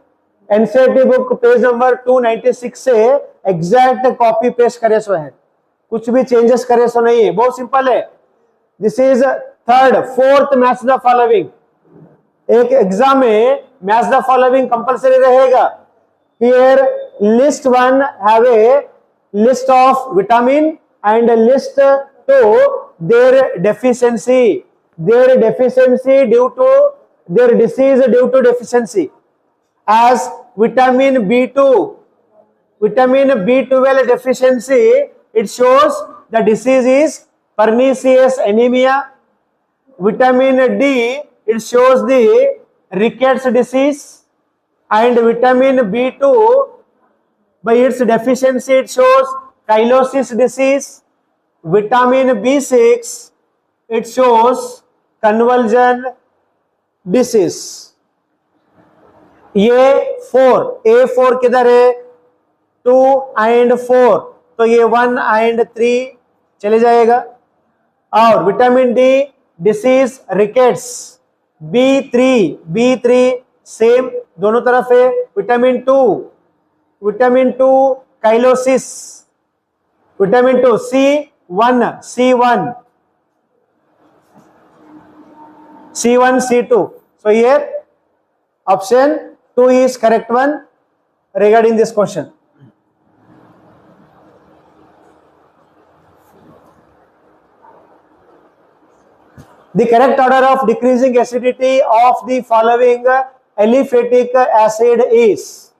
NCERT book page number 296 से एग्जैक्ट कॉपी पेस्ट करे सो है, कुछ भी चेंजेस करे सो नहीं है, बहुत सिंपल है। This is third fourth match the following, एक एग्जाम में मैच द फॉलोइंग कंपल्सरी रहेगा। Here list 1 have a list of vitamin and list 2 their deficiency due to their disease due to deficiency. As vitamin B12 deficiency, it shows the disease is pernicious anemia. Vitamin D, it shows the rickets disease, and vitamin B2 by its deficiency it shows Chylosis disease. Vitamin B6 it shows convulsion disease. ये 4 A4 किधर है 2 and 4, तो ये 1 and 3 चले जाएगा। और vitamin D disease rickets, B3 same दोनों तरफ है। Vitamin 2 काइलोसिस Vitamin 2, C1, C1, C1, C2. So here option 2 is correct one regarding this question. The correct order of decreasing acidity of the following aliphatic acid is.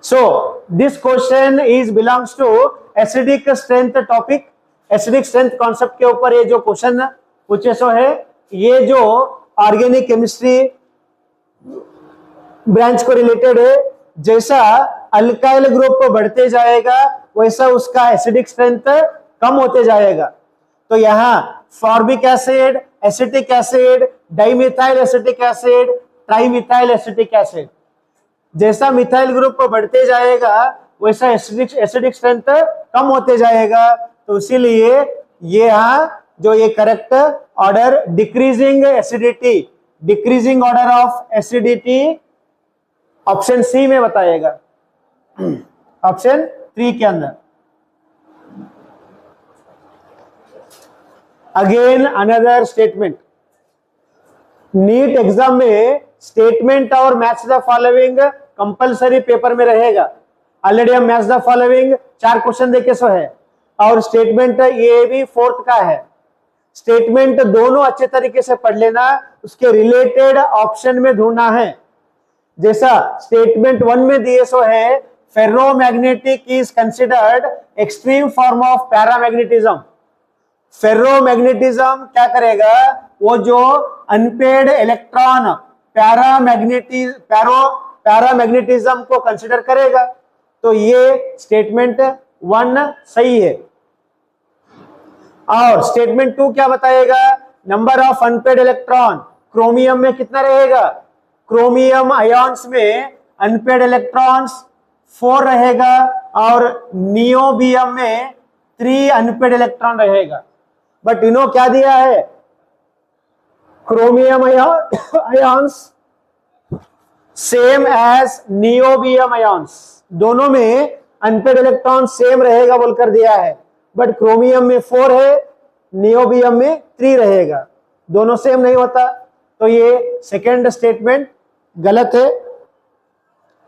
So this question is belongs to acidic strength topic. Acidic strength concept के ऊपर ये जो question पूछे सो है, ये जो organic chemistry branch को related है। जैसा अल्काइल ग्रुप बढ़ते जाएगा वैसा उसका एसिडिक स्ट्रेंथ कम होते जाएगा। तो यहाँ formic acid, acetic acid, dimethyl acetic acid, trimethyl acetic acid, जैसा मिथाइल ग्रुप बढ़ते जाएगा वैसा एसिडिक स्ट्रेंथ कम होते जाएगा। तो इसीलिए ये यहाँ जो ये correct order decreasing acidity, decreasing order of acidity option C में बताएगा, ऑप्शन 3 के अंदर। Again another statement, NEET exam में स्टेटमेंट और match the following compulsory paper में रहेगा। ऑलरेडी हम मैच द फॉलोइंग 4 क्वेश्चन देखे सो है और स्टेटमेंट ये भी 4th का है। स्टेटमेंट दोनों अच्छे तरीके से पढ़ लेना, उसके रिलेटेड ऑप्शन में ढूंढना है। जैसा स्टेटमेंट 1 में दिए सो है, ferromagnetic is considered extreme form of paramagnetism. Ferromagnetism क्या करेगा, वो जो अनपेड इलेक्ट्रॉन पैरामैग्नेटिज्म को कंसिडर करेगा। तो ये स्टेटमेंट 1 सही है। और स्टेटमेंट 2 क्या बताएगा, number of unpaired electron, chromium में कितना रहेगा, क्रोमियम आयन्स में अनपेड इलेक्ट्रॉन्स 4 रहेगा और नियोबियम में 3 अनपेड इलेक्ट्रॉन रहेगा। बट इन्हों क्या दिया है, chromium ions same as niobium ions, दोनों में अनपेड इलेक्ट्रॉन सेम रहेगा बोलकर दिया है। बट क्रोमियम में 4 है, नियोबियम में 3 रहेगा, दोनों सेम नहीं होता। तो ये सेकेंड स्टेटमेंट गलत है।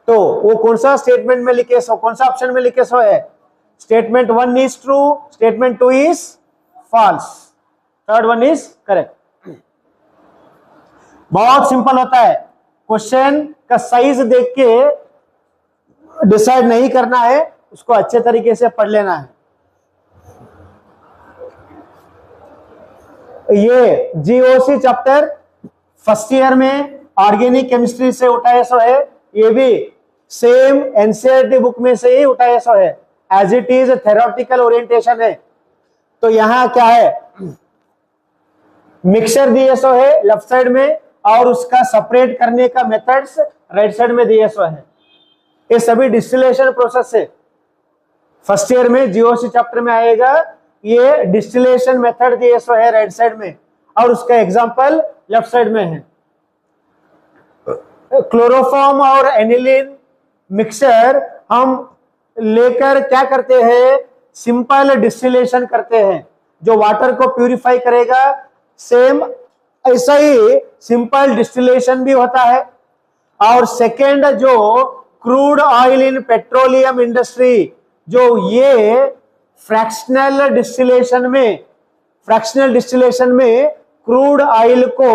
तो वो कौन सा स्टेटमेंट में लिखे सो, कौन सा ऑप्शन में लिखे सो है, statement 1 is true, statement 2 is false, third one is correct. बहुत सिंपल होता है, क्वेश्चन का साइज देख के डिसाइड नहीं करना है, उसको अच्छे तरीके से पढ़ लेना है। ये जीओसी चैप्टर फर्स्ट ईयर में ऑर्गेनिक केमिस्ट्री से उठाया सो है, ये भी सेम एनसीईआरटी बुक में से ही उठाया सो है, as it is theoretical orientation है। तो यहां क्या है, मिक्सचर दिए सो है लेफ्ट साइड में और उसका सेपरेट करने का मेथड्स राइट साइड में दिए सो है। ये सभी डिस्टिलेशन प्रोसेस है, फर्स्ट ईयर में जीओसी चैप्टर में आएगा। ये डिस्टिलेशन मेथड दिए सो है राइट साइड में और उसका एग्जांपल लेफ्ट साइड में है। क्लोरोफॉर्म और एनिलीन मिक्सचर हम लेकर क्या करते हैं, सिंपल डिस्टिलेशन करते हैं, जो वाटर को प्यूरिफाई करेगा। सेम ऐसा ही सिंपल डिस्टिलेशन भी होता है। और सेकेंड जो crude oil in petroleum industry, जो ये फ्रैक्शनल डिस्टिलेशन में क्रूड ऑयल को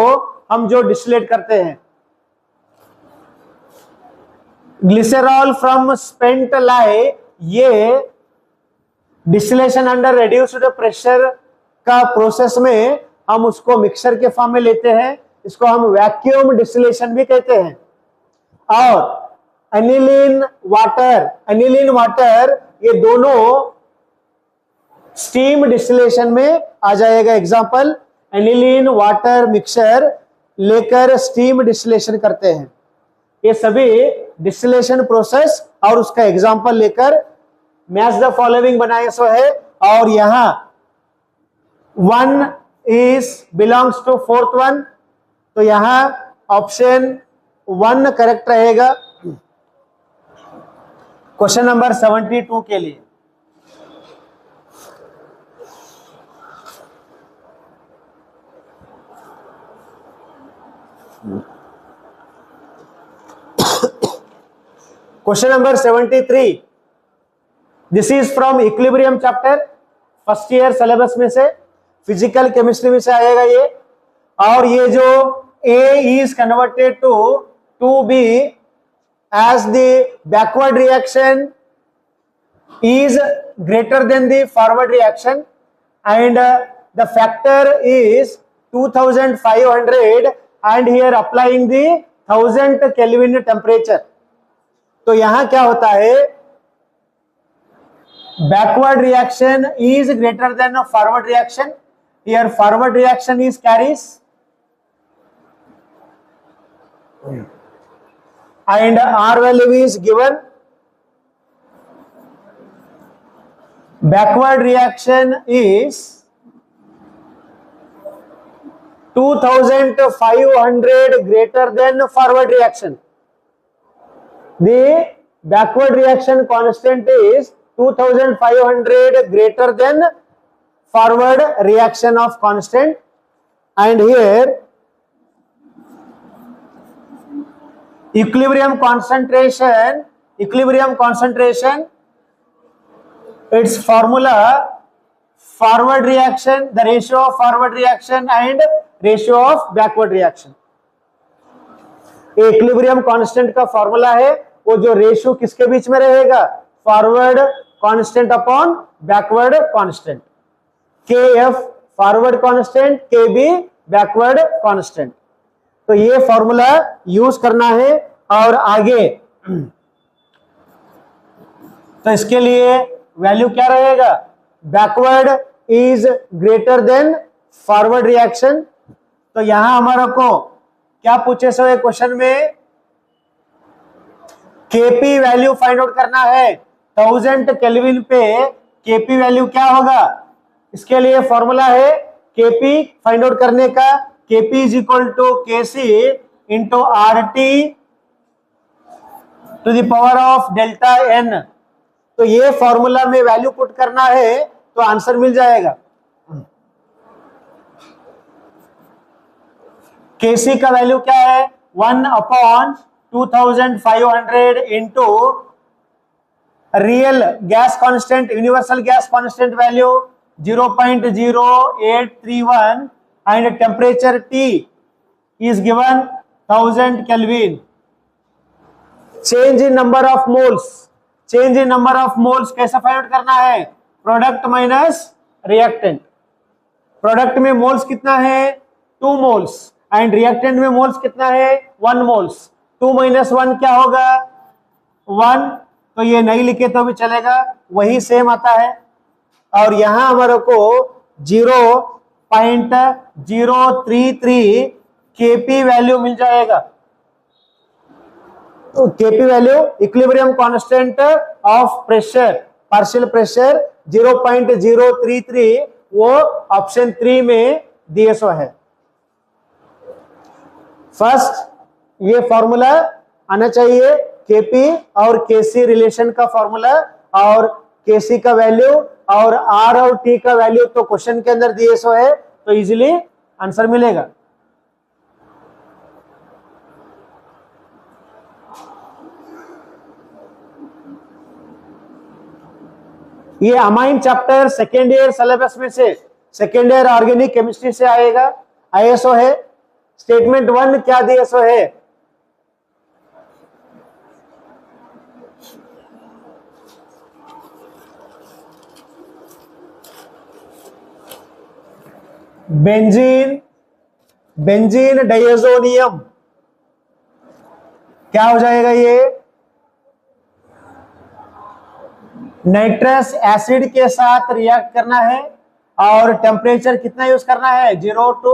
हम जो डिस्टिलेट करते हैं, ग्लिसरॉल फ्रॉम स्पेंट लाई, ये डिस्टिलेशन अंडर रेड्यूस्ड प्रेशर का प्रोसेस में हम उसको मिक्सचर के फॉर्म में लेते हैं, इसको हम वैक्यूम डिस्टिलेशन भी कहते हैं। और एनिलीन वाटर ये दोनों स्टीम डिस्टिलेशन में आ जाएगा। एग्जांपल, एनिलीन वाटर मिक्सचर लेकर स्टीम डिस्टिलेशन करते हैं। ये सभी डिस्टिलेशन प्रोसेस और उसका एग्जांपल लेकर मैच द फॉलोइंग बनाए सो है। और यहां 1 is belongs to 4th one, तो यहां ऑप्शन 1 करेक्ट रहेगा। क्वेश्चन नंबर 72 के लिए question number 73, this is from equilibrium chapter, first year syllabus में से, फिजिकल केमिस्ट्री में से आएगा ये। और ये जो A is converted to 2B as the backward reaction is greater than the forward reaction and the factor is 2500 and here applying the 1000 Kelvin temperature। तो यहां क्या होता है, backward reaction is greater than a forward reaction, here forward reaction is carries and R value is given, backward reaction is 2500 greater than forward reaction. The backward reaction constant is 2500 greater than forward reaction of constant and here equilibrium concentration, its formula, forward reaction, the ratio of forward reaction and ratio of backward reaction। Equilibrium constant का formula है, वो जो ratio किसके बीच में रहेगा, forward constant upon backward constant, KF forward constant, KB backward constant. तो ये formula use करना है और आगे तो इसके लिए वैल्यू क्या रहेगा, backward is greater then forward reaction. तो यहां हमारा को क्या पूछे सो क्वेश्चन में, केपी वैल्यू फाइंड आउट करना है 1000 केल्विन पे, केपी वैल्यू क्या होगा, इसके लिए फॉर्मूला है केपी फाइंड आउट करने का, Kp is equal to Kc into RT to the power of delta n। तो ये फॉर्मूला में वैल्यू पुट करना है तो आंसर मिल जाएगा। Kc का वैल्यू क्या है, 1/2500 into real gas constant, universal gas constant value 0.0831 and temperature T is given 1000 Kelvin। change in number of moles, change in number of moles कैसा फाइंड आउट करना है, प्रोडक्ट माइनस रिएक्टेंट। प्रोडक्ट में moles कितना है 2 moles and reactant में moles कितना है 1 moles. 2 - 1 क्या होगा 1, तो ये नहीं लिखे तो भी चलेगा, वही सेम आता है। और यहां हमारे को 0.033 केपी वैल्यू मिल जाएगा। तो KP value equilibrium constant of pressure, partial pressure 0.033, वो ऑप्शन 3 में दिए सो है। फर्स्ट ये फॉर्मूला आना चाहिए, केपी और केसी रिलेशन का फॉर्मूला और केसी का वैल्यू और आर और टी का वैल्यू तो क्वेश्चन के अंदर दिए सो है, तो इजीली आंसर मिलेगा। ये amine chapter second year syllabus में से, सेकेंड ईयर ऑर्गेनिक केमिस्ट्री से आएगा, आईएसओ है। स्टेटमेंट 1 क्या दिए सो है, बेंजीन डायज़ोनियम क्या हो जाएगा, ये नाइट्रस एसिड के साथ रिएक्ट करना है और टेम्परेचर कितना यूज करना है 0 to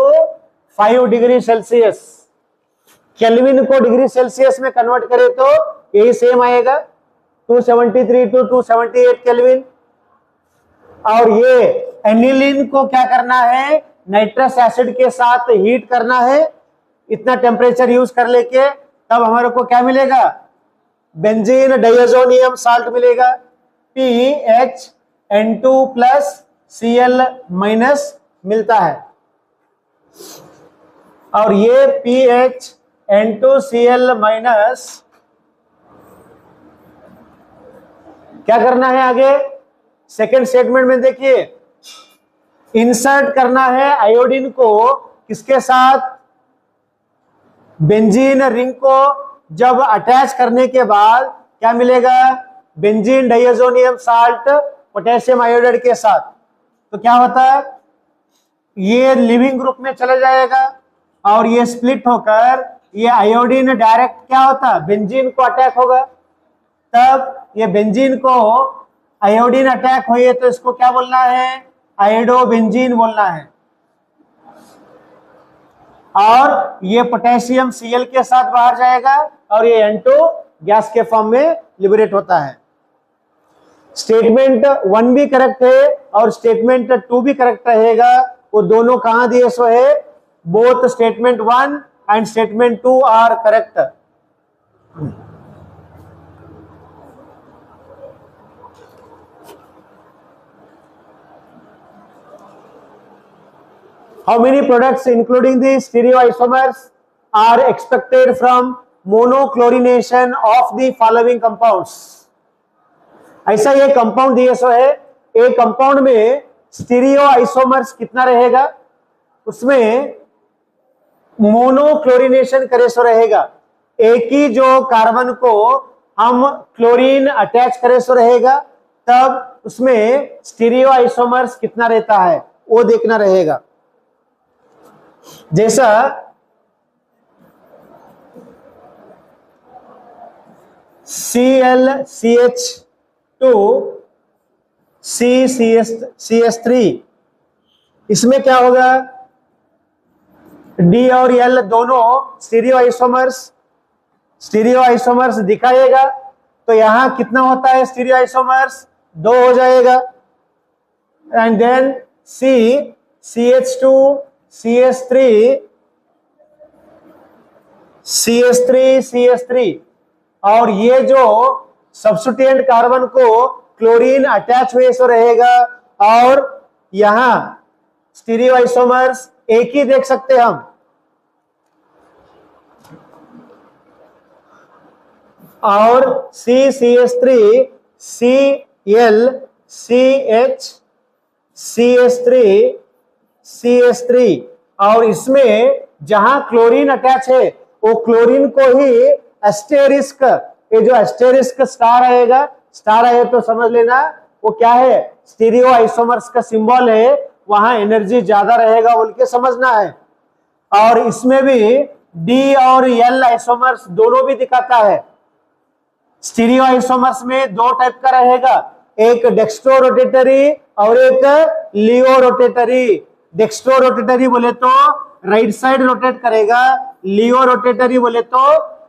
5 डिग्री सेल्सियस। केल्विन को डिग्री सेल्सियस में कन्वर्ट करें तो यही सेम आएगा 273 to 278 केल्विन। और ये एनिलीन को क्या करना है, नाइट्रस एसिड के साथ हीट करना है, इतना टेम्परेचर यूज कर लेके, तब हमारे को क्या मिलेगा बेंजीन डाइअज़ोनियम साल्ट मिलेगा, PHN2 प्लस Cl माइनस मिलता है। और ये PHN2Cl माइनस क्या करना है आगे, सेकेंड स्टेटमेंट में देखिए, इंसर्ट करना है आयोडीन को किसके साथ, बेंजीन रिंग को जब अटैच करने के बाद क्या मिलेगा, बेंजीन डाइअज़ोनियम साल्ट पोटेशियम आयोडाइड के साथ। तो क्या होता है, ये लिविंग ग्रुप में चला जाएगा और ये स्प्लिट होकर ये आयोडीन डायरेक्ट क्या होता है, बेंजीन को अटैक होगा। तब ये बेंजीन को आयोडीन अटैक हुई तो इसको क्या बोलना है, आयोडोबेंजीन बोलना है। और ये पोटेशियम Cl के साथ बाहर जाएगा और ये N2 गैस के फॉर्म में लिबरेट होता है। स्टेटमेंट 1 भी करेक्ट है और स्टेटमेंट 2 भी करेक्ट रहेगा। वो दोनों कहां दिए सो है, both statement 1 and statement 2 are correct. How many products including the stereoisomers are expected from monochlorination of the following compounds? ऐसा ये कंपाउंड दिए सो है, एक कंपाउंड में स्टीरियोआइसोमर्स कितना रहेगा, उसमें मोनोक्लोरिनेशन करे सो रहेगा, एक ही जो कार्बन को हम क्लोरीन अटैच करे सो रहेगा, तब उसमें स्टीरियोआइसोमर्स कितना रहता है वो देखना रहेगा। जैसा ClCH2 CCS3, इसमें क्या होगा, D और L दोनों स्टीरियोआइसोमर्स दिखाएगा। तो यहां कितना होता है स्टीरियोआइसोमर्स, 2 हो जाएगा। एंड देन CH2 CH3 और ये जो सब्स्टिट्यूएंट कार्बन को क्लोरीन अटैच हुए सो रहेगा और यहां स्टीरियोआइसोमर्स एक ही देख सकते हम। और CCH3 Cl CH CH3 और इसमें जहां क्लोरीन अटैच है वो क्लोरीन को ही एस्टेरिस्क, ये जो एस्टेरिस्क स्टार आएगा, स्टार आए तो समझ लेना वो क्या है, स्टीरियोआइसोमर्स का सिंबल है, वहां एनर्जी ज्यादा रहेगा बोल के समझना है। और इसमें भी D और L आइसोमर्स दोनों भी दिखाता है। स्टीरियोआइसोमर्स में 2 टाइप का रहेगा, एक डेक्स्ट्रो रोटेटरी और एक लियो रोटेटरी। डेक्स्ट्रो रोटेटरी बोले तो राइट साइड रोटेट करेगा, लियो रोटेटरी बोले तो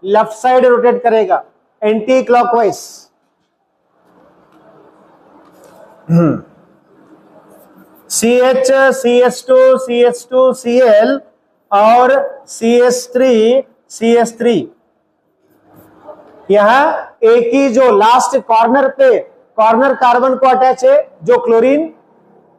लेफ्ट साइड रोटेट करेगा, anti clockwise. CH CH2 Cl और CH3 यहां एक ही जो लास्ट कॉर्नर पे कॉर्नर कार्बन को अटैच है, जो क्लोरीन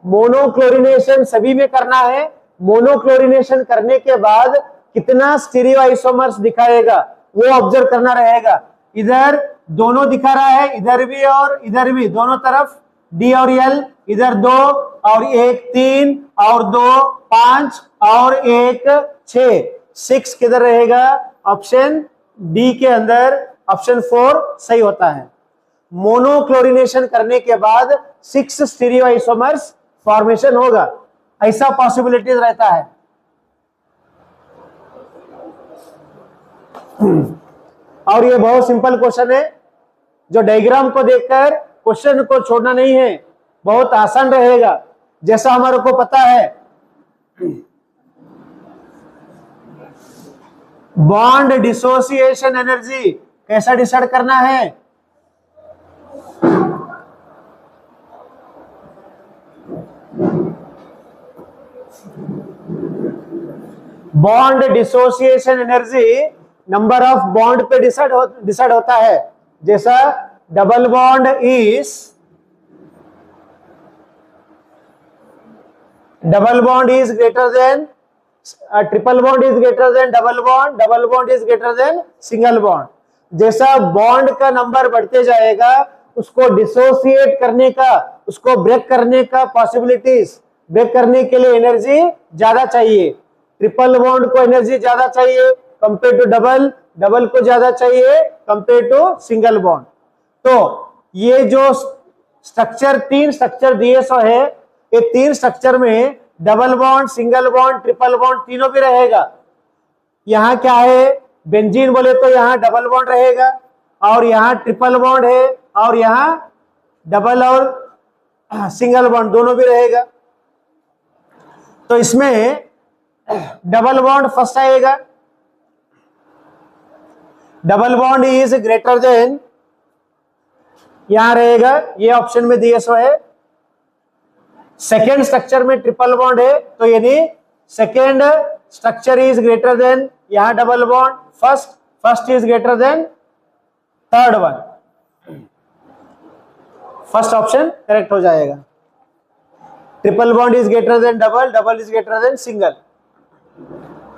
मोनोक्लोरिनेशन सभी में करना है। मोनोक्लोरिनेशन करने के बाद कितना स्टीरियोआइसोमर्स दिखाएगा वो ऑब्जर्व करना रहेगा। इधर दोनों दिखा रहा है, इधर भी और इधर भी, दोनों तरफ D और L, इधर 2 और 1 3 और 2 5 और 1 6 किधर रहेगा, ऑप्शन डी के अंदर ऑप्शन 4 सही होता है। मोनोक्लोरिनेशन करने के बाद 6 स्टीरियोआइसोमर्स फॉर्मेशन होगा, ऐसा पॉसिबिलिटीज रहता है। और ये बहुत सिंपल क्वेश्चन है, जो डायग्राम को देखकर क्वेश्चन को छोड़ना नहीं है, बहुत आसान रहेगा। जैसा हमारे को पता है बॉन्ड डिसोसिएशन एनर्जी कैसा डिसाइड करना है, bond dissociation energy number of bond पे डिसाइड होता है। जैसा double bond is greater then triple bond is greater than double bond is greater than single bond. जैसा बॉन्ड का नंबर बढ़ते जाएगा उसको डिसोसिएट करने का, उसको ब्रेक करने का पॉसिबिलिटीज, ब्रेक करने के लिए एनर्जी ज्यादा चाहिए। ट्रिपल बॉन्ड को एनर्जी ज्यादा चाहिए कंपेयर टू डबल, डबल को ज्यादा चाहिए कंपेयर टू सिंगल बॉन्ड। तो ये जो स्ट्रक्चर, तीन स्ट्रक्चर दिए सो है, ये तीन स्ट्रक्चर में double bond, single bond, triple bond तीनों भी रहेगा। यहाँ क्या है, बेंजीन बोले तो यहाँ डबल बॉन्ड रहेगा और यहाँ ट्रिपल बॉन्ड है और यहाँ डबल और सिंगल बॉन्ड दोनों भी रहेगा। तो इसमें डबल बॉन्ड फर्स्ट आएगा। Double bond is greater than, यहां रहेगा, ये ऑप्शन में दिए सो है। सेकेंड स्ट्रक्चर में ट्रिपल बॉन्ड है तो यानी second structure is greater than, यहां double bond, first is greater than third one. First option correct हो जाएगा। Triple bond is greater than double, double is greater than single.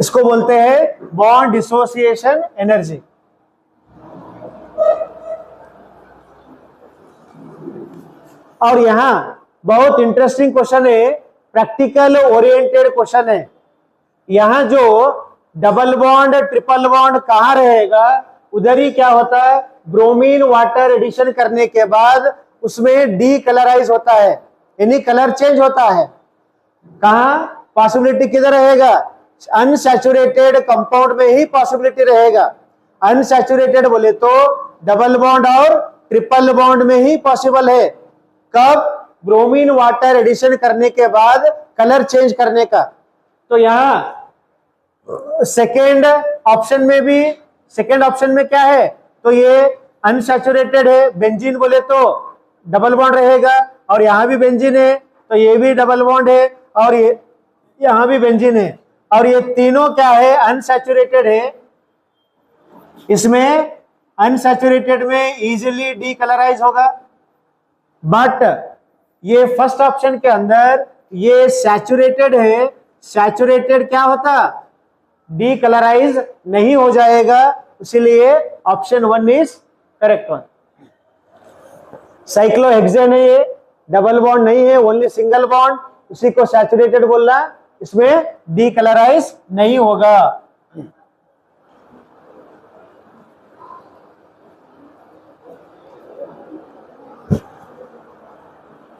इसको बोलते हैं बॉन्ड डिसोसिएशन एनर्जी। और यहां बहुत इंटरेस्टिंग क्वेश्चन है, प्रैक्टिकल ओरिएंटेड क्वेश्चन है। यहां जो डबल बॉन्ड ट्रिपल बॉन्ड कहां रहेगा, उधर ही क्या होता है, ब्रोमीन वाटर एडिशन करने के बाद उसमें डीकलराइज होता है, यानी कलर चेंज होता है। कहां पॉसिबिलिटी किधर रहेगा, अनसैचुरेटेड कंपाउंड में ही पॉसिबिलिटी रहेगा। अनसैचुरेटेड बोले तो डबल बॉन्ड और ट्रिपल बॉन्ड में ही पॉसिबल है। कब, ब्रोमीन वाटर एडिशन करने के बाद कलर चेंज करने का। तो यहां सेकेंड ऑप्शन में भी, सेकेंड ऑप्शन में क्या है, तो ये अनसैचुरेटेड है। बेंजीन बोले तो डबल बॉन्ड रहेगा और यहां भी बेंजीन है तो ये भी डबल बॉन्ड है और ये यहां भी बेंजीन है और ये तीनों क्या है, अनसैचुरेटेड है। इसमें अनसैचुरेटेड में इजीली डीकलराइज होगा, बट ये फर्स्ट ऑप्शन के अंदर ये सैचुरेटेड है। सैचुरेटेड क्या होता, डीकलराइज नहीं हो जाएगा, इसीलिए option 1 is correct one. Cyclohexane है, ये डबल बॉन्ड नहीं है, ओनली सिंगल बॉन्ड, उसी को सैचुरेटेड बोलना, इसमें डीकलराइज नहीं होगा।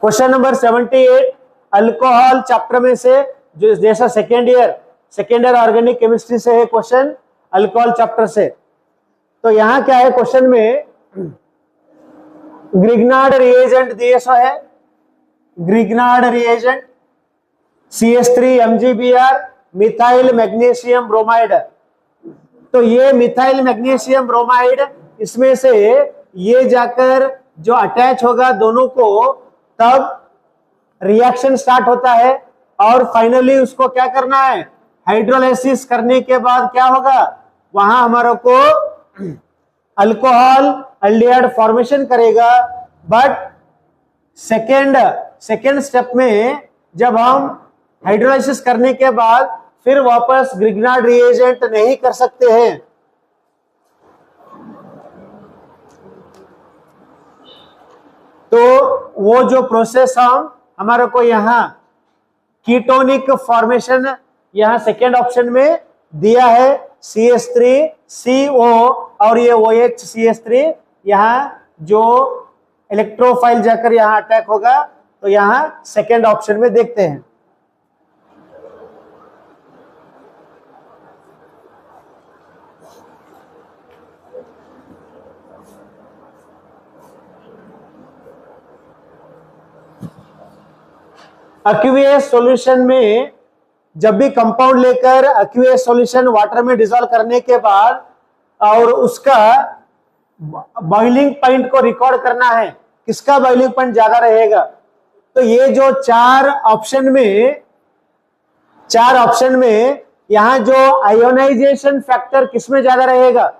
क्वेश्चन नंबर 78 अल्कोहल चैप्टर में से, जो जैसा सेकेंड ईयर ऑर्गेनिक केमिस्ट्री से है क्वेश्चन, अल्कोहल चैप्टर से। तो यहां क्या है, क्वेश्चन में ग्रिग्नार्ड रिएजेंट दिए सो है, Grignard reagent CH3 MgBr methyl magnesium bromide. तो ये मिथाइल मैग्नीशियम ब्रोमाइड, इसमें से ये जाकर जो अटैच होगा दोनों को, तब रिएक्शन स्टार्ट होता है और फाइनली उसको क्या करना है, हाइड्रोलाइसिस करने के बाद क्या होगा, वहां हमारे को अल्कोहल एल्डिहाइड फॉर्मेशन करेगा। बट सेकेंड स्टेप में जब हम हाइड्रोलाइसिस करने के बाद फिर वापस ग्रिग्नार्ड रिएजेंट नहीं कर सकते हैं। तो वो जो प्रोसेस हमारे को यहाँ कीटोनिक फॉर्मेशन, यहाँ सेकेंड ऑप्शन में दिया है, CH3CO और ये OH CH3, यहाँ जो इलेक्ट्रोफाइल जाकर यहाँ अटैक होगा, तो यहाँ सेकेंड ऑप्शन में देखते हैं। एक्वियस सॉल्यूशन में जब भी कंपाउंड लेकर एक्वियस सॉल्यूशन वाटर में डिसॉल्व करने के बाद और उसका बॉइलिंग पॉइंट को रिकॉर्ड करना है, किसका बॉइलिंग पॉइंट ज्यादा रहेगा। तो ये जो चार ऑप्शन में यहां जो आयोनाइजेशन फैक्टर किसमें ज्यादा रहेगा,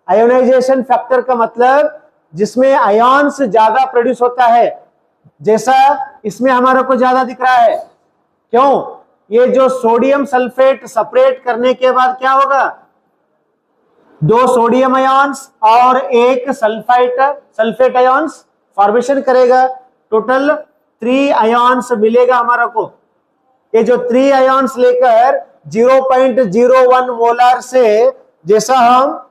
आयोनाइजेशन फैक्टर का मतलब जिसमें आयन्स ज्यादा प्रोड्यूस होता है, जैसा इसमें हमारे को ज्यादा दिख रहा है। क्यों? ये जो सोडियम सल्फेट सेपरेट करने के बाद क्या होगा, 2 सोडियम आयन्स और 1 सल्फेट आयन्स फॉर्मेशन करेगा, टोटल 3 आयन्स मिलेगा हमारा को। ये जो 3 आयन्स लेकर 0.01 मोलार से जैसा हम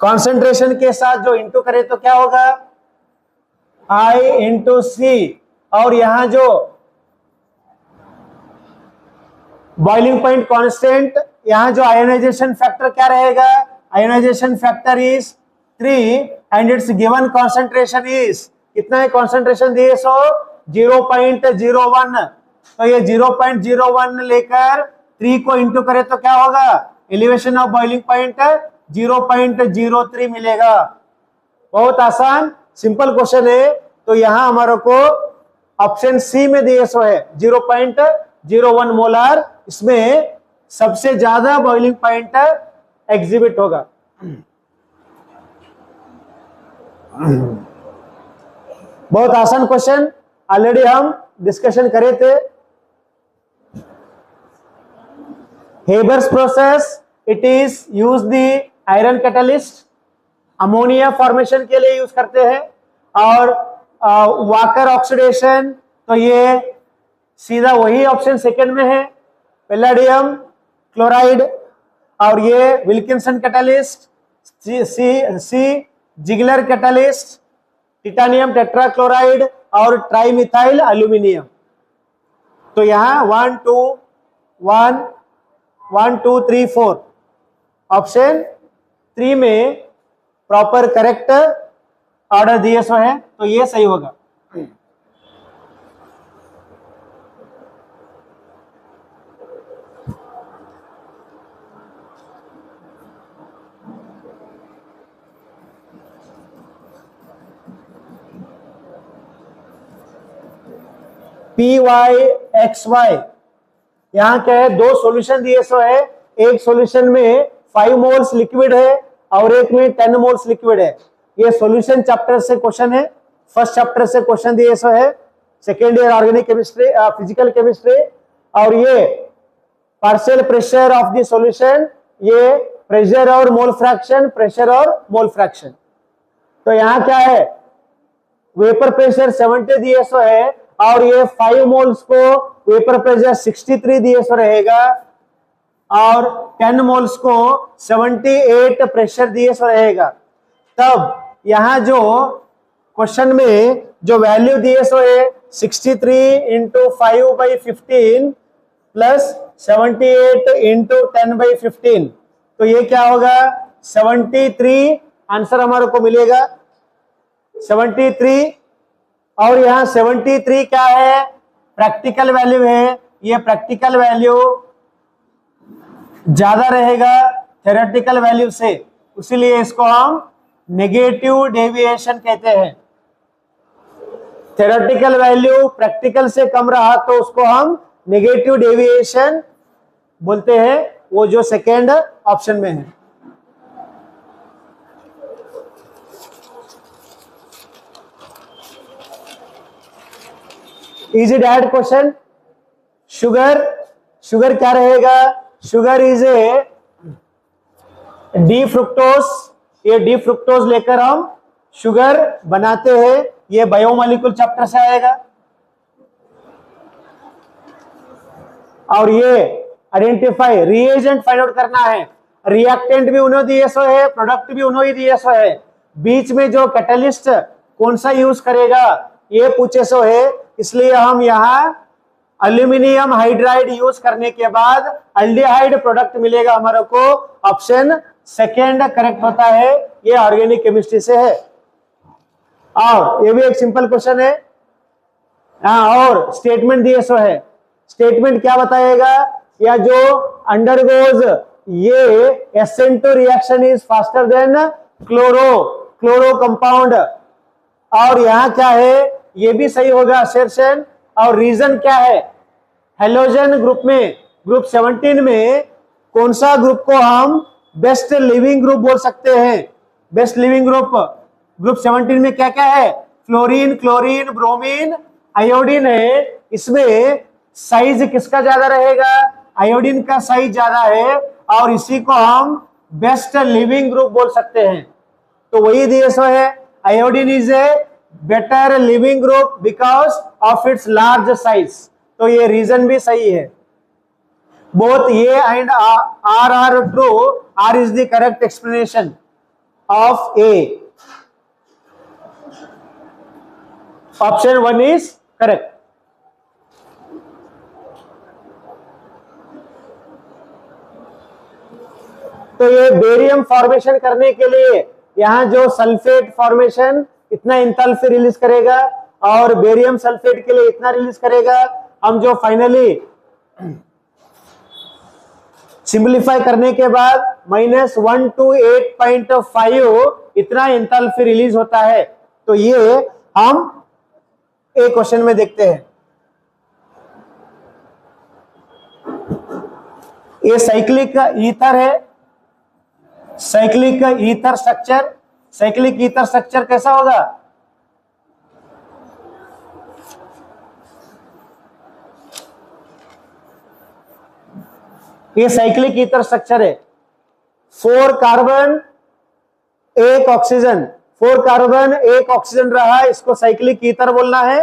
कॉन्सेंट्रेशन के साथ जो इंटू करें तो क्या होगा, I इंटू C, और यहां जो बॉइलिंग पॉइंट कांस्टेंट, यहां जो आयोनाइजेशन फैक्टर क्या रहेगा, ionization factor is 3 and its given concentration is कितना है, कॉन्सेंट्रेशन दिए सो 0.01, तो ये 0.01 लेकर 3 को इंटू करें तो क्या होगा, एलिवेशन ऑफ बॉइलिंग पॉइंट 0.03 मिलेगा। बहुत आसान सिंपल क्वेश्चन है। तो यहां हमारे को ऑप्शन सी में दिए सो है 0.01 मोलार, इसमें सबसे ज्यादा बॉइलिंग पॉइंट एग्जिबिट होगा। बहुत आसान क्वेश्चन, ऑलरेडी हम डिस्कशन करे थे। Haber's process, it is use the iron catalyst, ammonia formation के लिए यूज करते हैं, और वाकर ऑक्सीडेशन, तो ये सीधा वही ऑप्शन सेकंड में है, पैलेडियम क्लोराइड, और ये विल्किंसन कैटलिस्ट, सी जिगलर कैटलिस्ट, टिटानियम टेट्राक्लोराइड और ट्राइमिथाइल एल्यूमिनियम। तो यहां 1 2 3 4 ऑप्शन 3 में प्रॉपर करेक्ट ऑर्डर दिए सो है, तो ये सही होगा। PyXY, यहां क्या है, 2 सॉल्यूशन दिए सो है, एक सॉल्यूशन में 5 मोल्स लिक्विड है और एक में 10 मोल्स लिक्विड है। ये सॉल्यूशन चैप्टर से क्वेश्चन है, फर्स्ट चैप्टर से क्वेश्चन दिए सो है, second year organic chemistry physical chemistry. और ये partial pressure of the solution, ये प्रेशर और मोल फ्रैक्शन, प्रेशर और मोल फ्रैक्शन। तो यहाँ क्या है, वेपर प्रेशर 70 दिए सो है, और ये 5 मोल्स को वेपर प्रेशर 63 दिए सो रहेगा, और 10 मोल्स को 78 प्रेशर दिए सो रहेगा। तब यहां जो क्वेश्चन में जो वैल्यू दिए सो है 63 इंटू 5/15 प्लस 78 इंटू 10/15, तो ये क्या होगा 73, आंसर हमारे को मिलेगा 73। और यहाँ 73 क्या है, प्रैक्टिकल वैल्यू है, ये प्रैक्टिकल वैल्यू ज्यादा रहेगा थ्योरेटिकल वैल्यू से, इसीलिए इसको हम नेगेटिव डेविएशन कहते हैं। थ्योरेटिकल वैल्यू प्रैक्टिकल से कम रहा तो उसको हम नेगेटिव डेविएशन बोलते हैं, वो जो सेकेंड ऑप्शन में है। इजी डायरेक्ट क्वेश्चन, शुगर क्या रहेगा, sugar is A D fructose, ये डी फ्रुक्टोज लेकर हम शुगर बनाते हैं, ये बायोमोलिक्यूल चैप्टर से आएगा। और ये आइडेंटिफाई रिएजेंट फाइंड आउट करना है, रिएक्टेंट भी उन्होंने दिए सो है, प्रोडक्ट भी उन्होंने दिए सो है, बीच में जो कैटलिस्ट कौन सा यूज करेगा ये पूछे सो है, इसलिए हम यहाँ एल्यूमिनियम हाइड्राइड यूज करने के बाद अल्डिहाइड प्रोडक्ट मिलेगा हमारे को, ऑप्शन सेकेंड करेक्ट होता है, ये ऑर्गेनिक केमिस्ट्री से है। और ये भी एक सिंपल क्वेश्चन है, और स्टेटमेंट दिए सो है, स्टेटमेंट क्या बताएगा, या जो अंडरगोज ये SN2 reaction is faster than chloro compound, और यहाँ क्या है, ये भी सही होगा असर्शन। और रीजन क्या है, हेलोजन ग्रुप में, ग्रुप 17 में कौन सा ग्रुप को हम बेस्ट लिविंग ग्रुप बोल सकते हैं? बेस्ट लिविंग ग्रुप, ग्रुप 17 में क्या क्या है? फ्लोरीन, क्लोरीन, ब्रोमीन, आयोडीन है। इसमें साइज किसका ज्यादा रहेगा? आयोडीन का साइज ज्यादा है और इसी को हम बेस्ट लिविंग ग्रुप बोल सकते हैं। तो वही दिए सो है, iodine is a better leaving group because of its large size. तो ये रीजन भी सही है। Both A and R are true. R is the correct explanation of A. Option 1 is correct. तो ये बेरियम फॉर्मेशन करने के लिए यहां जो सल्फेट फॉर्मेशन इतना एंथैल्पी रिलीज करेगा और बेरियम सल्फेट के लिए इतना रिलीज करेगा। हम जो फाइनली सिंपलीफाई करने के बाद -1 to 8.5 इतना एंथैल्पी रिलीज होता है। तो ये हम एक क्वेश्चन में देखते हैं। ये साइक्लिक ईथर है, cyclic ether structure. Cyclic ether structure कैसा होगा? ये साइक्लिक ईथर स्ट्रक्चर है। 4 कार्बन 1 ऑक्सीजन, 4 कार्बन 1 ऑक्सीजन रहा, इसको साइक्लिक ईथर बोलना है।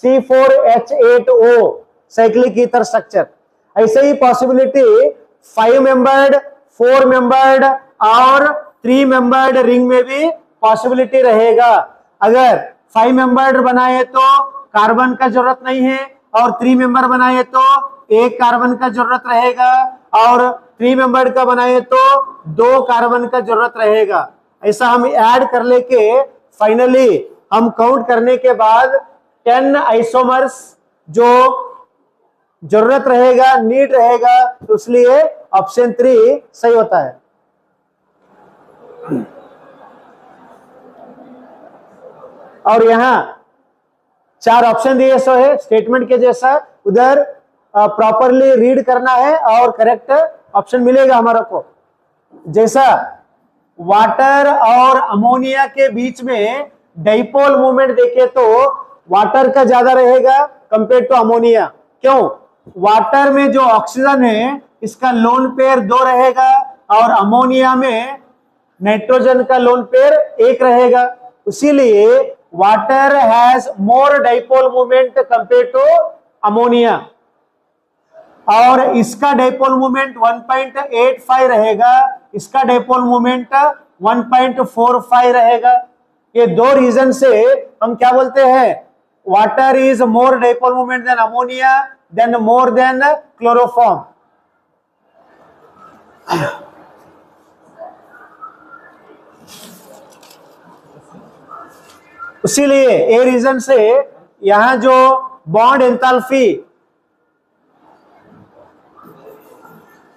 C4H8O cyclic ether structure. ऐसे ही पॉसिबिलिटी 5 मेंबर्ड, 4 मेंबर्ड और 3 मेंबर्ड रिंग में भी पॉसिबिलिटी रहेगा। अगर 5 मेंबर्ड बनाए तो कार्बन का जरूरत नहीं है और 3 मेंबर बनाए तो 1 कार्बन का जरूरत रहेगा और 3 मेंबर का बनाए तो 2 कार्बन का जरूरत रहेगा। ऐसा हम ऐड कर लेके फाइनली हम काउंट करने के बाद 10 आइसोमर्स जो जरूरत रहेगा, नीड रहेगा, तो इसलिए ऑप्शन 3 सही होता है। और यहां 4 ऑप्शन दिए सो है स्टेटमेंट के जैसा, उधर प्रॉपरली रीड करना है और करेक्ट ऑप्शन मिलेगा हमारा को। जैसा वाटर और अमोनिया के बीच में डाइपोल मूवमेंट देखे तो वाटर का ज्यादा रहेगा कंपेयर टू अमोनिया। क्यों? वाटर में जो ऑक्सीजन है इसका लोन पेयर 2 रहेगा और अमोनिया में नाइट्रोजन का लोन पेयर 1 रहेगा। इसीलिए water has more dipole movement compare to ammonia और इसका डाइपोल मूवमेंट 1.85 रहेगा, इसका डाइपोल मूवमेंट 1.45 रहेगा। ये 2 रीजन से हम क्या बोलते हैं? Water is more dipole movement than ammonia then more than chloroform. इसीलिए ए रीजन से यहां जो bond enthalpy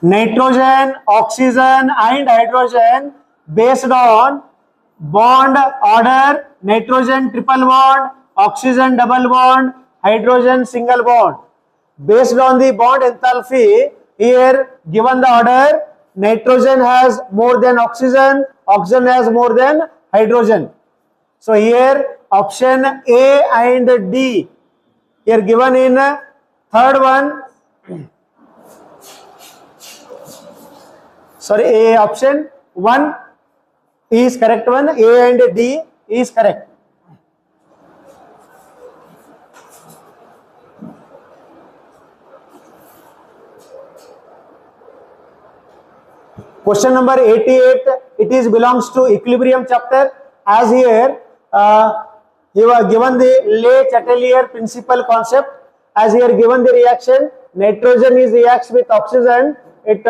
nitrogen, oxygen and hydrogen based on bond order, nitrogen triple bond, oxygen double bond, hydrogen single bond. Based on the bond enthalpy, here given the order, nitrogen has more than oxygen, oxygen has more than hydrogen. So here option A and D here given in third one. Sorry, A option 1 is correct one. A and D is correct. Question number 88, it is belongs to equilibrium chapter. As here you are given the Le Chatelier principle concept. As here given the reaction, nitrogen is reacts with oxygen, it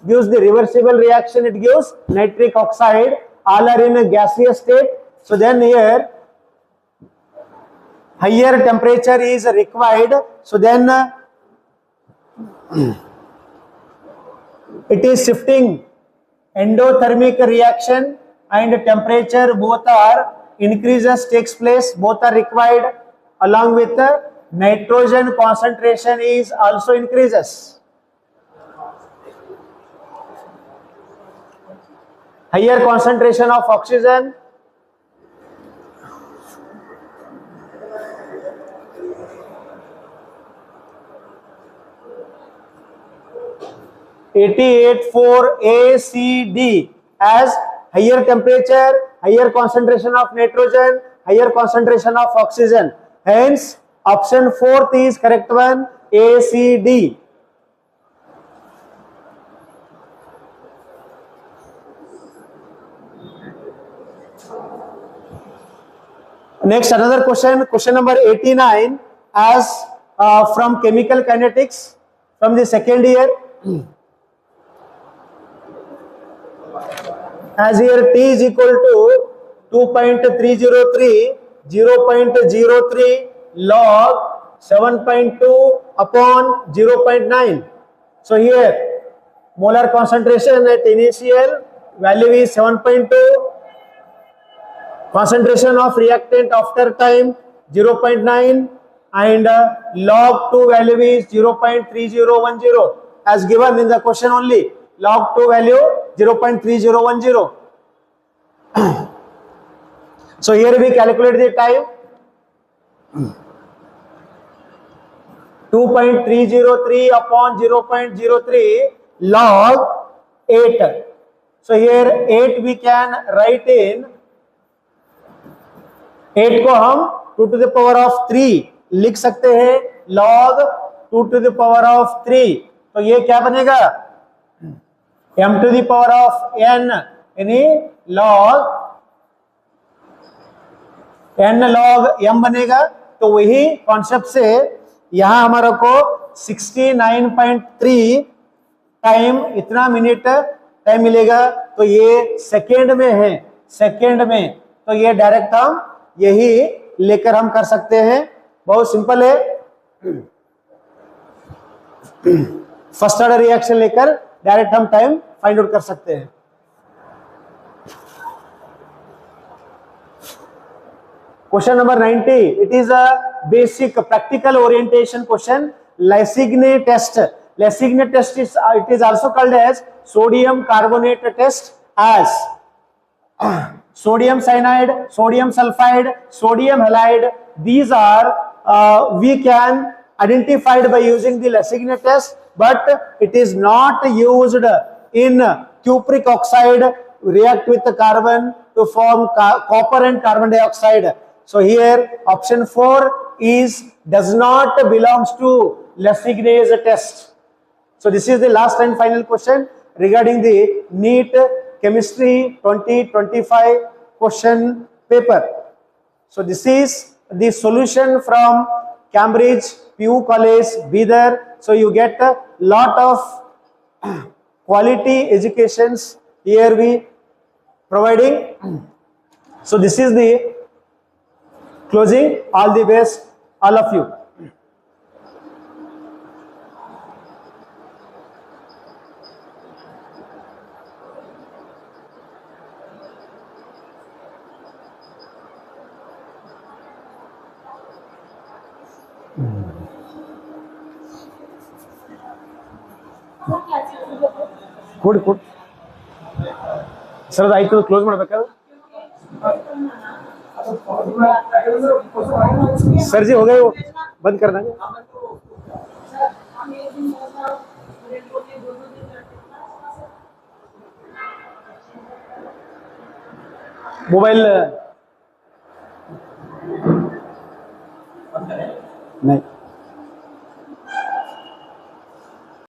gives the reversible reaction, it gives nitric oxide, all are in a gaseous state. So then here higher temperature is required, so then it is shifting endothermic reaction and temperature both are increases takes place, both are required, along with the nitrogen concentration is also increases. higher concentration of oxygen, (88.4 ACD) as higher temperature, higher concentration of nitrogen, higher concentration of oxygen. Hence, option 4th is correct one, ACD. Next, another question, question number 89, as from chemical kinetics from the second year. As here T is equal to 2.303, 0.03 log 7.2 upon 0.9. So here molar concentration at initial value is 7.2, concentration of reactant after time 0.9, and log 2 value is 0.3010 as given in the question only. Log 2 value 0.3010. So here we calculate the time 2.303 upon 0.03 log 8. So here 8 we can write in 8 को हम 2 to the power of 3 लिख सकते हैं log 2 to the power of 3. तो ये क्या बनेगा m to the power of n यानी log n log m बनेगा. तो वही कॉन्सेप्ट से यहां हमारा को 69.3 टाइम इतना मिनट टाइम मिलेगा. तो ये सेकेंड में है, सेकेंड में. तो ये डायरेक्ट हम यही लेकर हम कर सकते हैं. बहुत सिंपल है. फर्स्ट ऑर्डर रिएक्शन लेकर डायरेक्ट हम टाइम फाइंड आउट कर सकते हैं. Question number 90. It is a basic practical orientation question. Leysigne test. Leysigne test is it is also called as sodium carbonate test, as sodium cyanide, sodium sulfide, sodium halide. These are we can identified by using the Leysigne test, but it is not used in cupric oxide react with the carbon to form copper and carbon dioxide. So here option 4 is does not belongs to Lesigne's test. So this is the last and final question regarding the NEET Chemistry 2025 question paper. So this is the solution from Cambridge PU College, Bidar. So you get a lot of quality educations here we providing. So this is the closing. All the best, all of you. Good, good. Sir, I will close my sir जी हो गए, वो बंद करना है. Mobile नहीं.